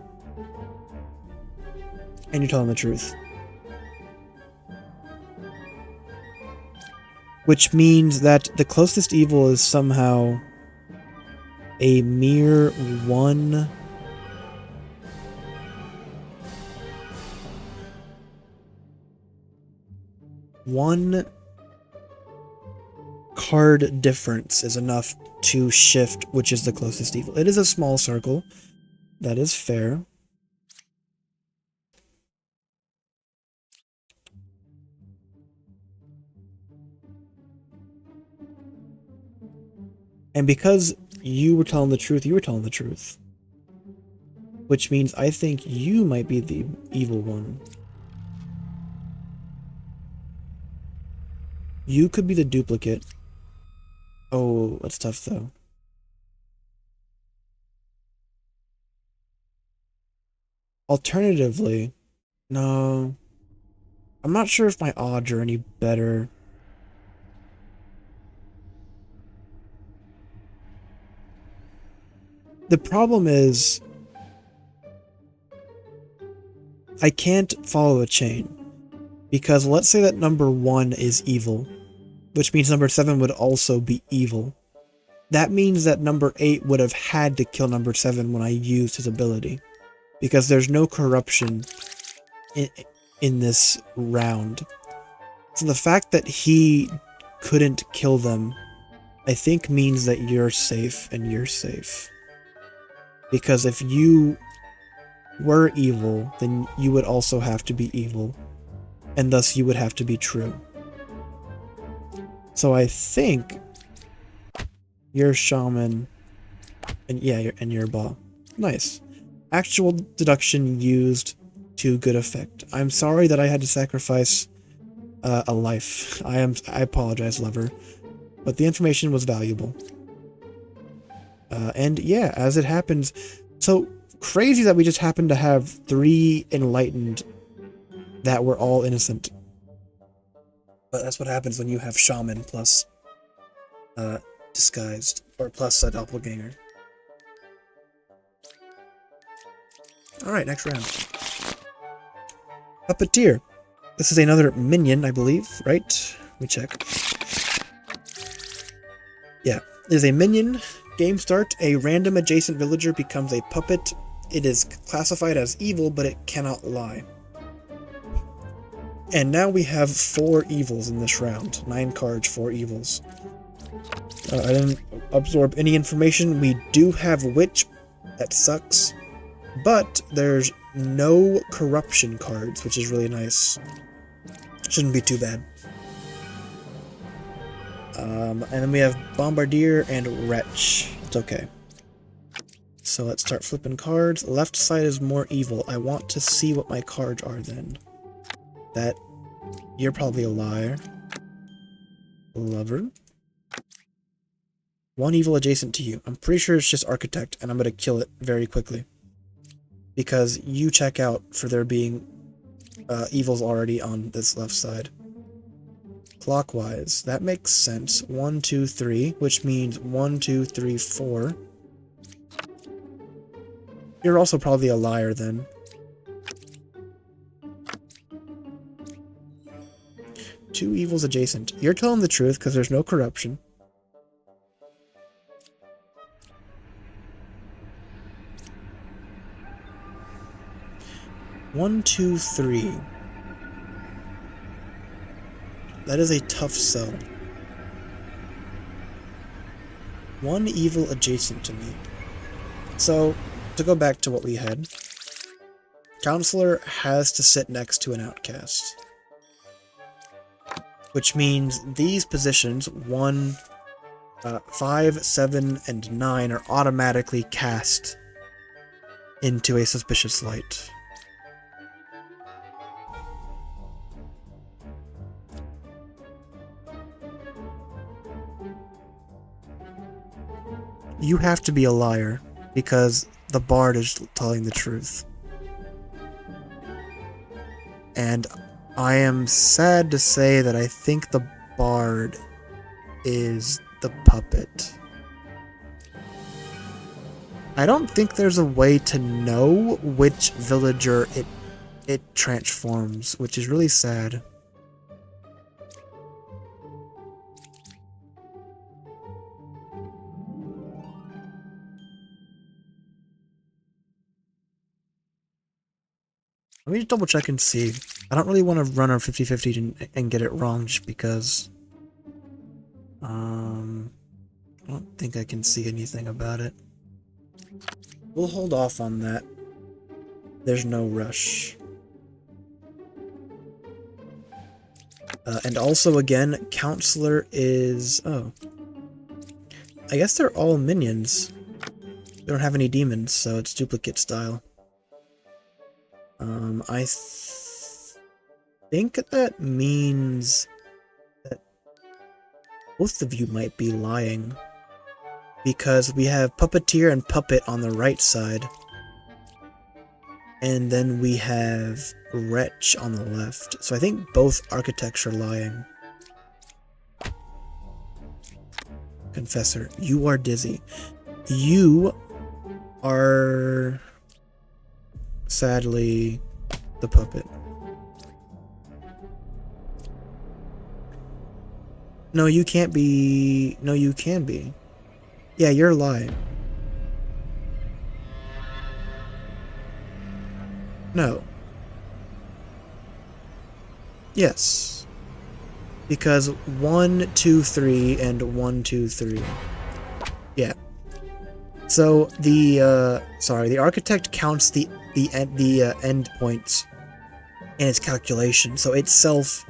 And you're telling the truth. Which means that the closest evil is somehow a mere 1... One card difference is enough to shift which is the closest evil. It is a small circle. That is fair. And because you were telling the truth, you were telling the truth. Which means I think you might be the evil one. You could be the duplicate. Oh, that's tough though. . 'Cause Alternatively, no. I'm not sure if my odds are any better. The problem is, I can't follow a chain. Because let's say that number 1 is evil, which means number 7 would also be evil. That means that number 8 would have had to kill number 7 when I used his ability. Because there's no corruption in this round. So the fact that he couldn't kill them, I think means that you're safe and you're safe. Because if you were evil, then you would also have to be evil. And thus you would have to be true. So I think you're shaman, and yeah, you're Ba. Nice. Actual deduction used to good effect. I'm sorry that I had to sacrifice a life. I apologize, lover, but the information was valuable. And yeah, as it happens, so crazy that we just happened to have 3 enlightened that were all innocent. But that's what happens when you have shaman plus disguised, or plus a doppelganger. Alright, next round. Puppeteer. This is another minion, I believe, right? Let me check. Yeah, it is a minion. Game start, a random adjacent villager becomes a puppet. It is classified as evil, but it cannot lie. And now we have 4 evils in this round. 9 cards, 4 evils. I didn't absorb any information. We do have Witch. That sucks. But there's no corruption cards, which is really nice. Shouldn't be too bad. And then we have Bombardier and Wretch. It's okay. So let's start flipping cards. Left side is more evil. I want to see what my cards are then. That, you're probably a liar. Lover. 1 evil adjacent to you. I'm pretty sure it's just Architect, and I'm gonna kill it very quickly. Because you check out for there being evils already on this left side. Clockwise. That makes sense. 1, 2, 3, which means 1, 2, 3, 4. You're also probably a liar then. Two evils adjacent. You're telling the truth because there's no corruption. One, two, three. That is a tough sell. 1 evil adjacent to me. So, to go back to what we had, Counselor has to sit next to an Outcast. Which means these positions, 1, 5, 7, and 9, are automatically cast into a suspicious light. You have to be a liar, because the bard is telling the truth. And I am sad to say that I think the bard is the puppet. I don't think there's a way to know which villager it transforms, which is really sad. Let me just double check and see. I don't really want to run our 50-50 and get it wrong just because I don't think I can see anything about it. We'll hold off on that. There's no rush. And also again, Counselor is... oh. I guess they're all minions. We don't have any demons, so it's duplicate style. I think that means that both of you might be lying. Because we have Puppeteer and Puppet on the right side. And then we have Wretch on the left. So I think both architects are lying. Confessor, you are dizzy. You are sadly the puppet. No, you can't be. No, you can be. Yeah, you're lying. No. Yes. Because 1, 2, 3, and 1, 2, 3. Yeah. So the the architect counts the end points in its calculation. So itself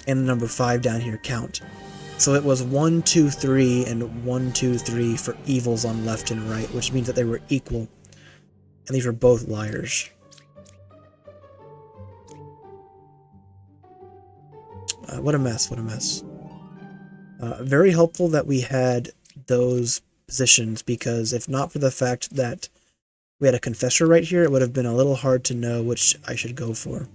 and the number 5 down here count. So it was 1, 2, 3, and 1, 2, 3 for evils on left and right, which means that they were equal. And these were both liars. What a mess, what a mess. Very helpful that we had those positions, because if not for the fact that we had a confessor right here, it would have been a little hard to know which I should go for.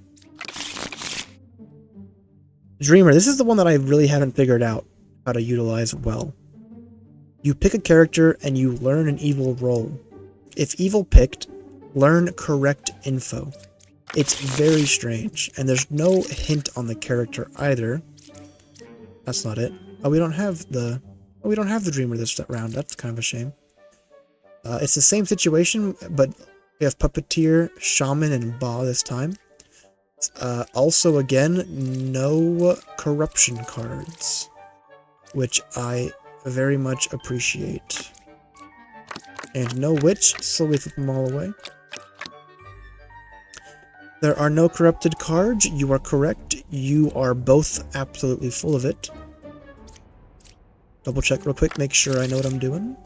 Dreamer, this is the one that I really haven't figured out how to utilize well. You pick a character and you learn an evil role. If evil picked, learn correct info. It's very strange, and there's no hint on the character either. That's not it. Oh, we don't have the Dreamer this round. That's kind of a shame. It's the same situation, but we have Puppeteer, Shaman, and Ba this time. Also, again, no corruption cards, which I very much appreciate. And no Witch, so we flip them all away. There are no corrupted cards. You are correct. You are both absolutely full of it. Double check real quick, make sure I know what I'm doing.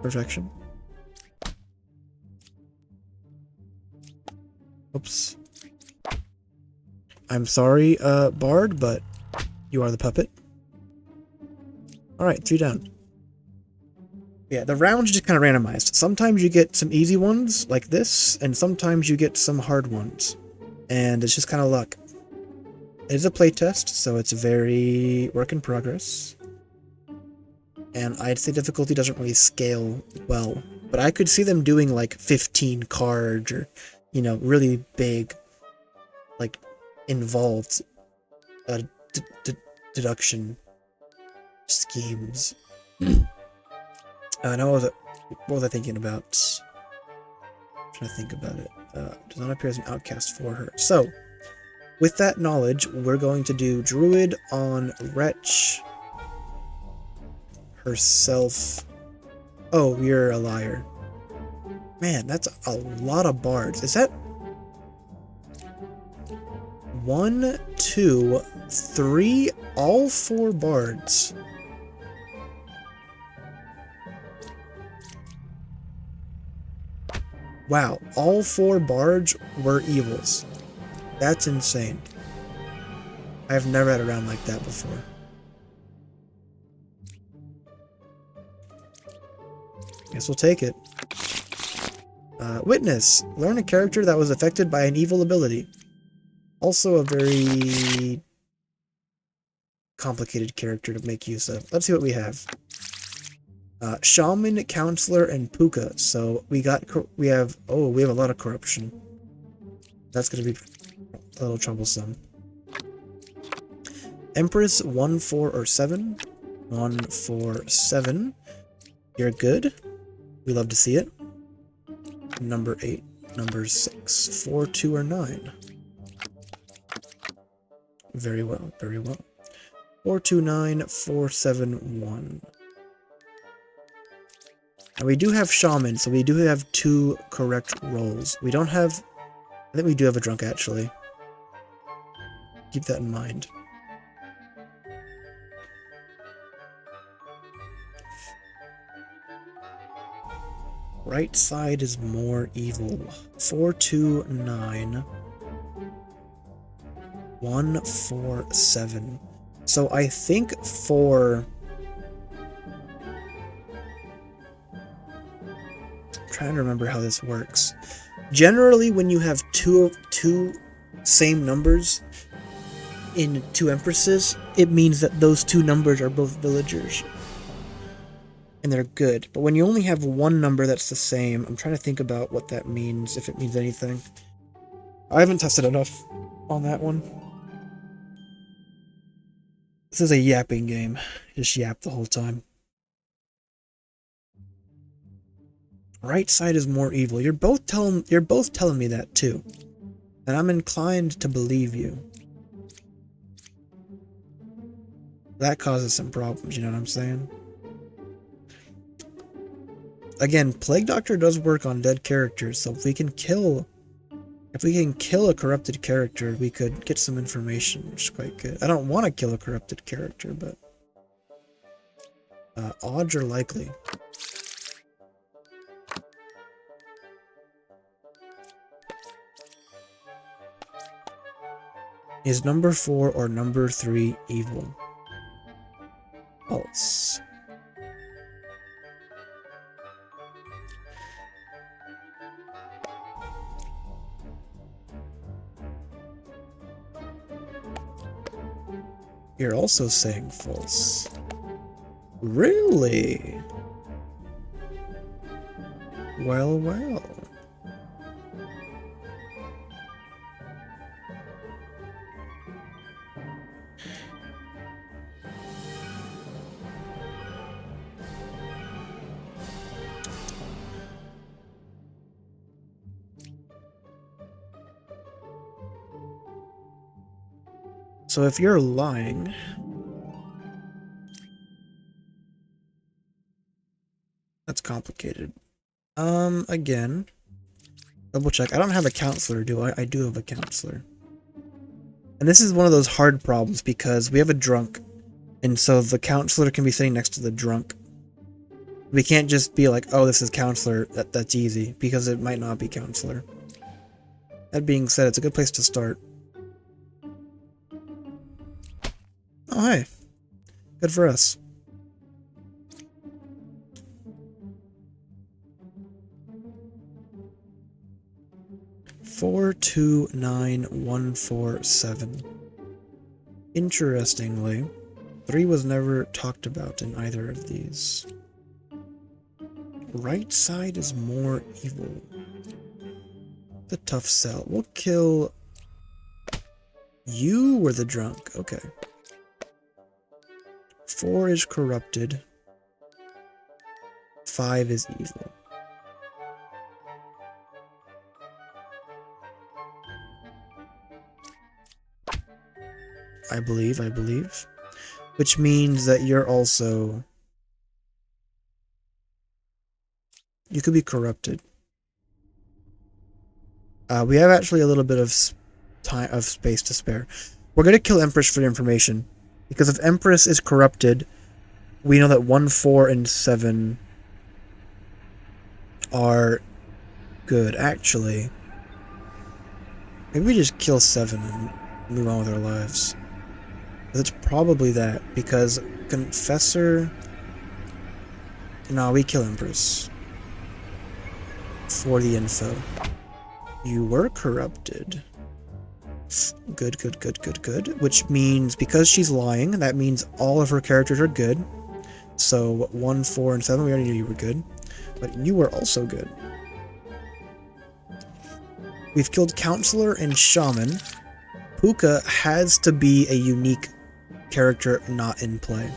Perfection. Oops. I'm sorry, Bard, but you are the puppet. Alright, 3 down. Yeah, the rounds just kind of randomized. Sometimes you get some easy ones, like this, and sometimes you get some hard ones. And it's just kind of luck. It is a playtest, so it's very work in progress. And I'd say difficulty doesn't really scale well. But I could see them doing like 15 cards, or, you know, really big, like, involved deduction schemes. Now, what was I thinking about? I'm trying to think about it. Does not appear as an outcast for her. So, with that knowledge, we're going to do Druid on Wretch herself. Oh, you're a liar. Man, that's a lot of bards. Is that 1, 2, 3, all 4 bards? Wow, all 4 bards were evils. That's insane. I've never had a round like that before. Guess we'll take it. Witness. Learn a character that was affected by an evil ability. Also a very complicated character to make use of. Let's see what we have. Shaman, Counselor, and Puka. So we have a lot of corruption. That's gonna be a little troublesome. Empress, 1, 4, or 7. 1, 4, 7. You're good. We love to see it. Number 8. Number 6. 4, 2, or 9. Very well, very well. 4, 2, 9, 4, 7, 1. And we do have Shaman, so we do have 2 correct rolls. We don't have... I think we do have a Drunk, actually. Keep that in mind. Right side is more evil. 4, 2, 9. 1, 4, 7. So I think for... I'm trying to remember how this works. Generally, when you have two same numbers in two empresses, it means that those two numbers are both villagers. And they're good. But when you only have one number that's the same, I'm trying to think about what that means, if it means anything. I haven't tested enough on that one. This is a yapping game. Just yap the whole time. Right side is more evil. You're both telling me that too. And I'm inclined to believe you. That causes some problems, you know what I'm saying? Again, Plague Doctor does work on dead characters, so if we can kill a corrupted character, we could get some information, which is quite good. I don't want to kill a corrupted character, but odds are likely. Is number 4 or number 3 evil? False. You're also saying false. Really? Well, well. So if you're lying, that's complicated. Again, double check. I don't have a counselor, do I? I do have a counselor. And this is one of those hard problems because we have a drunk, and so the counselor can be sitting next to the drunk. We can't just be like, oh, this is counselor, that's easy, because it might not be counselor. That being said, it's a good place to start. Oh, hey. Good for us. Four, 2, 9, 1, 4, 7. Interestingly, 3 was never talked about in either of these. Right side is more evil. The tough sell. We'll kill... You were the drunk. Okay. 4 is corrupted. 5 is evil. I believe. Which means that you're also... You could be corrupted. We have actually a little bit of space to spare. We're going to kill Empress for the information. Because if Empress is corrupted, we know that 1, 4, and 7 are good. Actually, maybe we just kill 7 and move on with our lives. It's probably that, because Confessor... No, we kill Empress. For the info. You were corrupted. Good. Which means, because she's lying, that means all of her characters are good. So, 1, 4, and 7, we already knew you were good. But you were also good. We've killed Counselor and Shaman. Puka has to be a unique character not in play.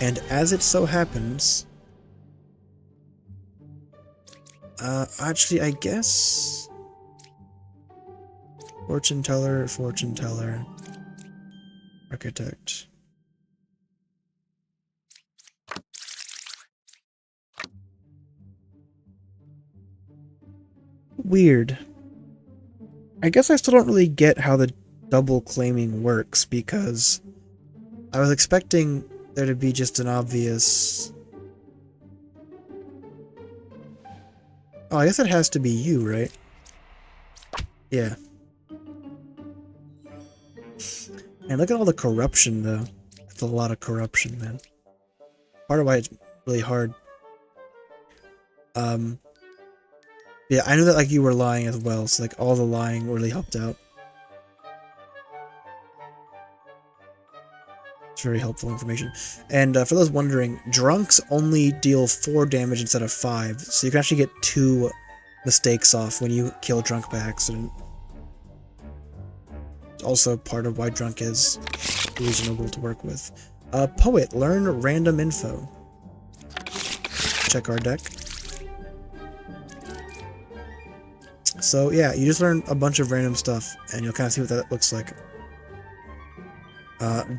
And as it so happens... actually, I guess... Fortune Teller, Architect. Weird. I guess I still don't really get how the double claiming works, because I was expecting there to be just an obvious... Oh, I guess it has to be you, right? Yeah. And look at all the corruption, though. That's a lot of corruption, man. Part of why it's really hard. Yeah, I know that like you were lying as well, so like all the lying really helped out. It's very helpful information. And for those wondering, drunks only deal 4 damage instead of 5, so you can actually get 2 mistakes off when you kill drunk by accident. It's also part of why drunk is reasonable to work with. Poet, learn random info. Check our deck. So yeah, you just learn a bunch of random stuff, and you'll kind of see what that looks like.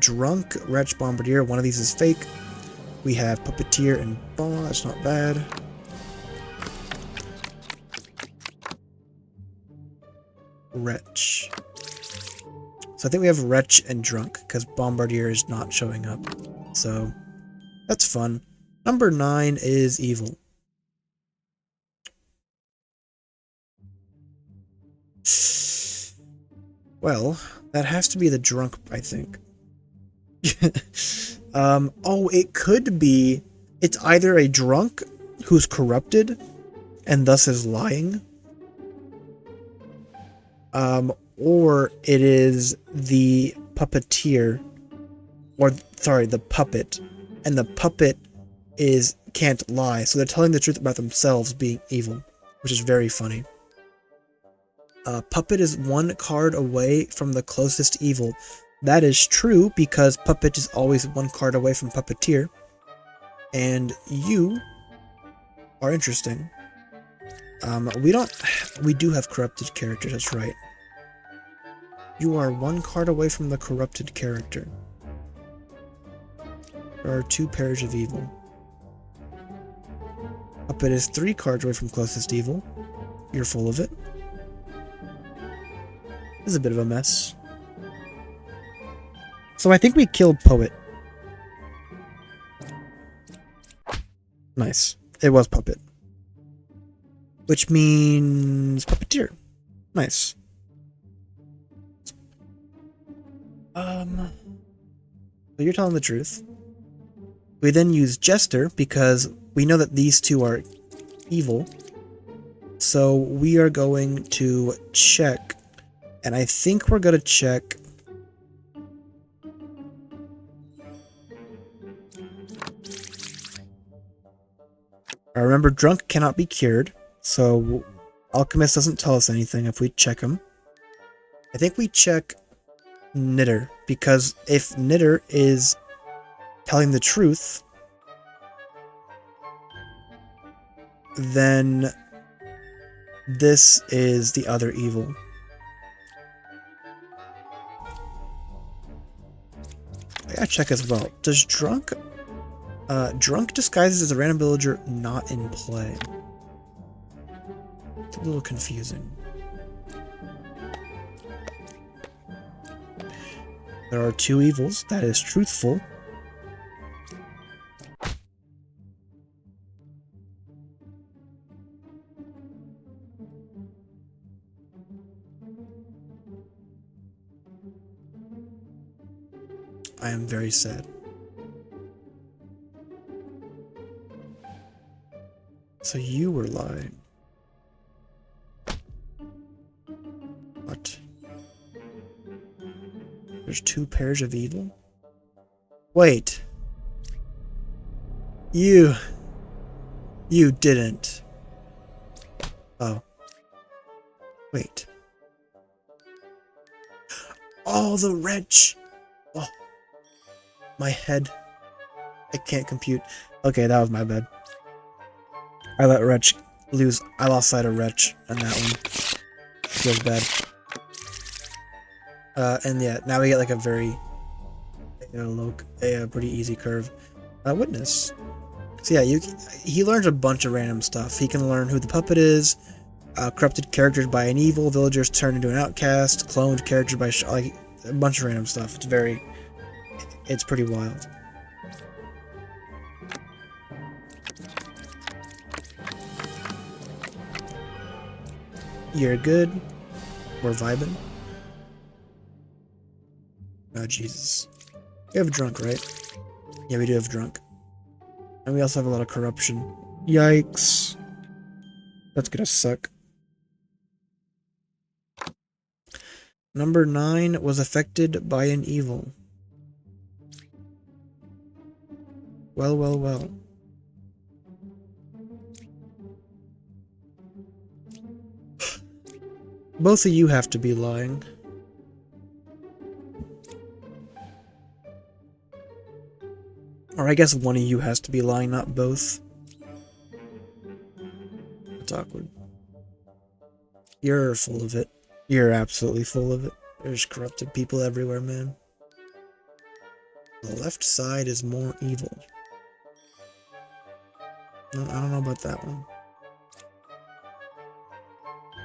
Drunk, Wretch, Bombardier, one of these is fake. We have Puppeteer and Ball, that's not bad. Wretch. So I think we have Wretch and Drunk, because Bombardier is not showing up. So, that's fun. Number 9 is Evil. Well, that has to be the Drunk, I think. Oh, it could be... It's either a Drunk who's corrupted, and thus is lying, or it is the Puppeteer, or, sorry, the Puppet, and the Puppet can't lie, so they're telling the truth about themselves being evil, which is very funny. Puppet is 1 card away from the closest evil. That is true, because Puppet is always 1 card away from Puppeteer, and you are interesting. We do have corrupted characters, that's right. You are 1 card away from the corrupted character. There are 2 pairs of evil. Puppet is 3 cards away from closest evil. You're full of it. This is a bit of a mess. So I think we killed Poet. Nice. It was Puppet. Which means Puppeteer. Nice. So you're telling the truth. We then use Jester because we know that these 2 are evil. So we are going to check, and I think we're going to check remember, Drunk cannot be cured, so Alchemist doesn't tell us anything if we check him. I think we check Knitter, because if Knitter is telling the truth, then this is the other evil. I gotta check as well. Does Drunk disguises as a random villager not in play? It's a little confusing. There are 2 evils. That is truthful. I am very sad. So you were lying. What? There's 2 pairs of evil? Wait. You didn't. Oh. Wait. Oh, the wretch! Oh. My head. I can't compute. Okay, that was my bad. I let Wretch lose. I lost sight of Wretch on that one. Feels bad. And yeah, now we get like a very, a pretty easy curve. Witness. So yeah, he learns a bunch of random stuff. He can learn who the puppet is, corrupted characters by an evil, villagers turned into an outcast, cloned characters by like a bunch of random stuff. It's pretty wild. You're good. We're vibing. Oh, Jesus. We have Drunk, right? Yeah, we do have Drunk. And we also have a lot of corruption. Yikes. That's gonna suck. Number 9 was affected by an evil. Well, well, well. Both of you have to be lying. Or I guess one of you has to be lying, not both. It's awkward. You're full of it. You're absolutely full of it. There's corrupted people everywhere, man. The left side is more evil. No, I don't know about that one.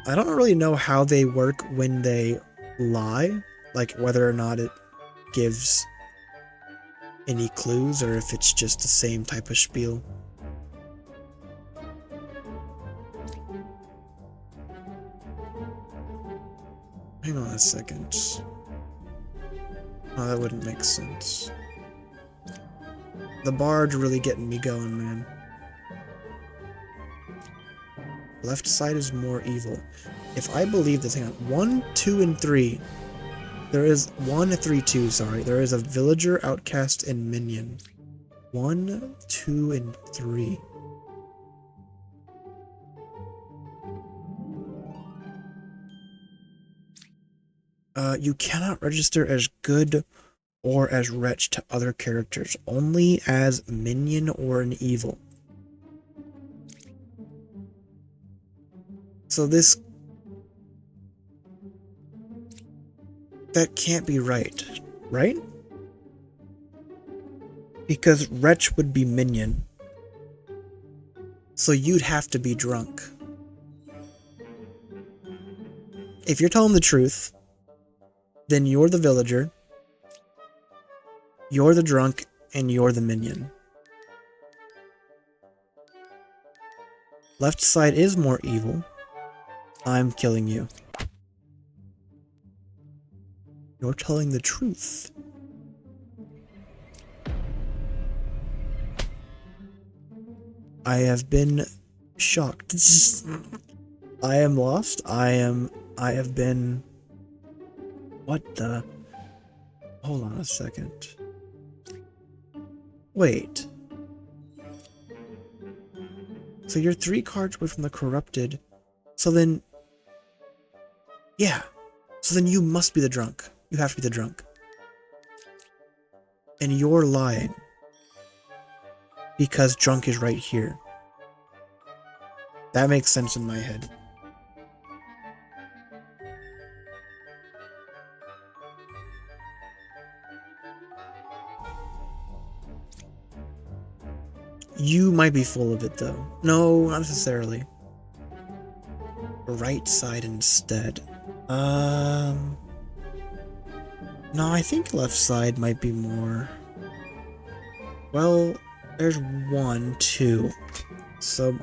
I don't really know how they work when they lie, like whether or not it gives any clues or if it's just the same type of spiel. Hang on a second. Oh, that wouldn't make sense. The bard's really getting me going, man. Left side is more evil. If I believe this, hang on. 1, 2, and 3. There is 1, 3, 2, sorry. There is a villager, outcast, and minion. 1, 2, and 3. You cannot register as good or as wretch to other characters, only as minion or an evil. So that can't be right, right? Because wretch would be minion. So you'd have to be drunk. If you're telling the truth, then you're the villager, you're the drunk, and you're the minion. Left side is more evil. I'm killing you. You're telling the truth. I have been shocked. I am lost. I have been... What the... Hold on a second. Wait. So you're 3 cards away from the corrupted. So then... Yeah. So then you must be the drunk. You have to be the drunk. And you're lying. Because drunk is right here. That makes sense in my head. You might be full of it, though. No, not necessarily. Right side instead. No, I think left side might be more... Well, there's 1, 2. So,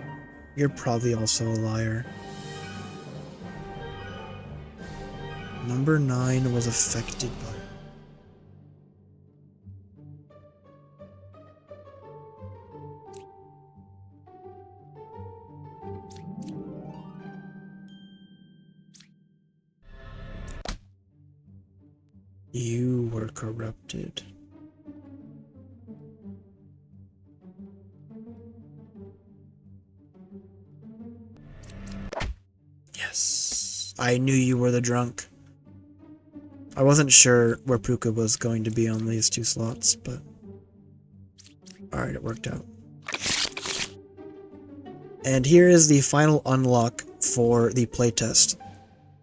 you're probably also a liar. Number 9 was affected by... You were corrupted. Yes. I knew you were the drunk. I wasn't sure where Puka was going to be on these 2 slots, but... Alright, it worked out. And here is the final unlock for the playtest.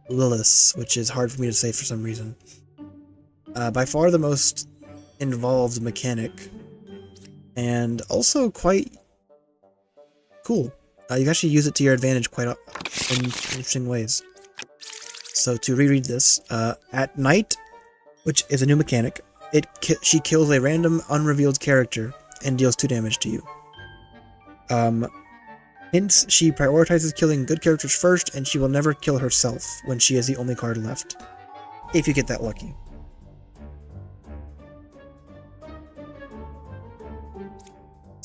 Lilis, which is hard for me to say for some reason. By far the most involved mechanic, and also quite cool. You can actually use it to your advantage quite in interesting ways. So to reread this, at night, which is a new mechanic, she kills a random unrevealed character and deals 2 damage to you. Hence, she prioritizes killing good characters first, and she will never kill herself when she is the only card left. If you get that lucky.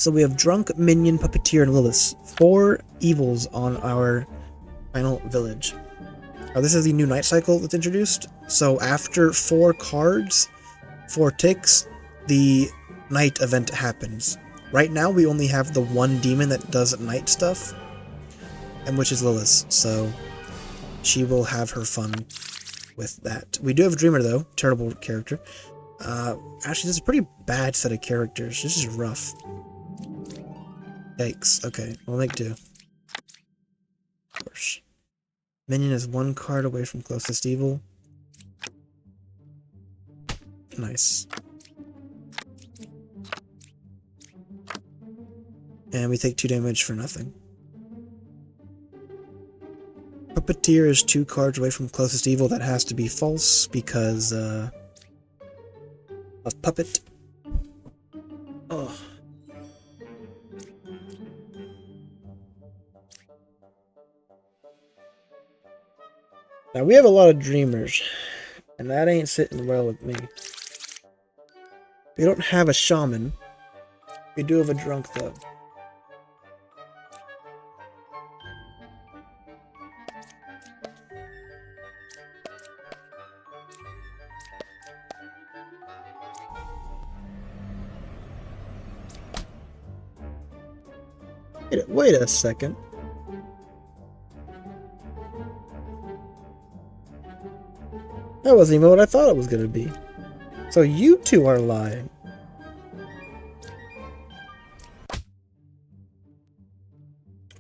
So we have Drunk, Minion, Puppeteer, and Lilis. 4 evils on our final village. This is the new night cycle that's introduced. So after 4 cards, 4 ticks, the night event happens. Right now we only have the 1 demon that does night stuff, and which is Lilis, so she will have her fun with that. We do have a Dreamer though, terrible character. Actually, this is a pretty bad set of characters. This is rough. Yikes. Okay, we'll make do. Of course. Minion is 1 card away from closest evil. Nice. And we take 2 damage for nothing. Puppeteer is 2 cards away from closest evil. That has to be false because of Puppet. Oh. Now we have a lot of Dreamers, and that ain't sitting well with me. We don't have a Shaman. We do have a Drunk though. Wait a second. That wasn't even what I thought it was going to be. So you two are lying.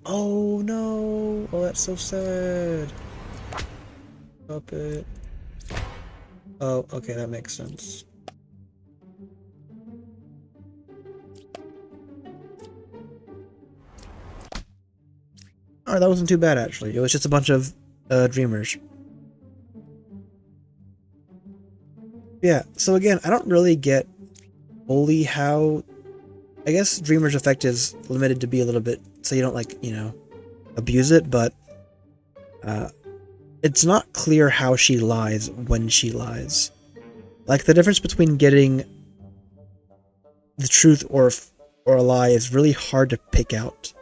Oh no! Oh, that's so sad. Puppet. Oh, okay, that makes sense. Alright, that wasn't too bad actually. It was just a bunch of Dreamers. Yeah, so again, I don't really get fully how... I guess Dreamer's effect is limited to be a little bit, so you don't, like, you know, abuse it, but it's not clear how she lies when she lies. Like, the difference between getting the truth or a lie is really hard to pick out.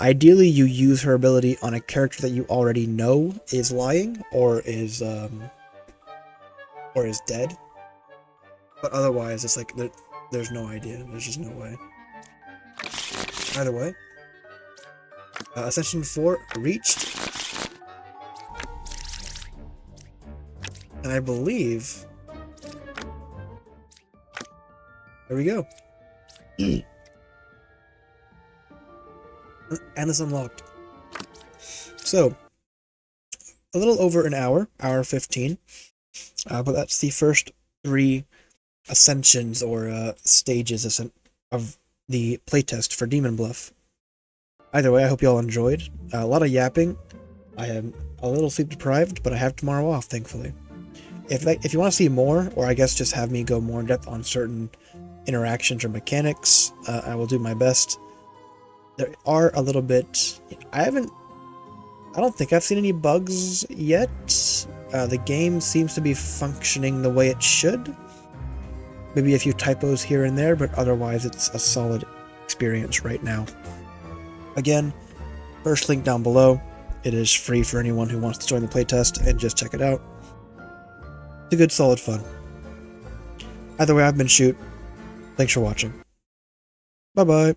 Ideally, you use her ability on a character that you already know is lying, or is dead. But otherwise, it's like, there's no idea. There's just no way. Either way. Ascension 4 reached. And I believe... There we go. And it's unlocked. So, a little over an hour, hour 15. But that's the first 3 ascensions or stages of the playtest for Demon Bluff. Either way, I hope you all enjoyed. A lot of yapping. I am a little sleep deprived, but I have tomorrow off, thankfully. If you want to see more, or I guess just have me go more in depth on certain interactions or mechanics, I will do my best. There are a little bit... I don't think I've seen any bugs yet. The game seems to be functioning the way it should. Maybe a few typos here and there, but otherwise it's a solid experience right now. Again, first link down below. It is free for anyone who wants to join the playtest and just check it out. It's a good, solid fun. Either way, I've been Shoot. Thanks for watching. Bye-bye.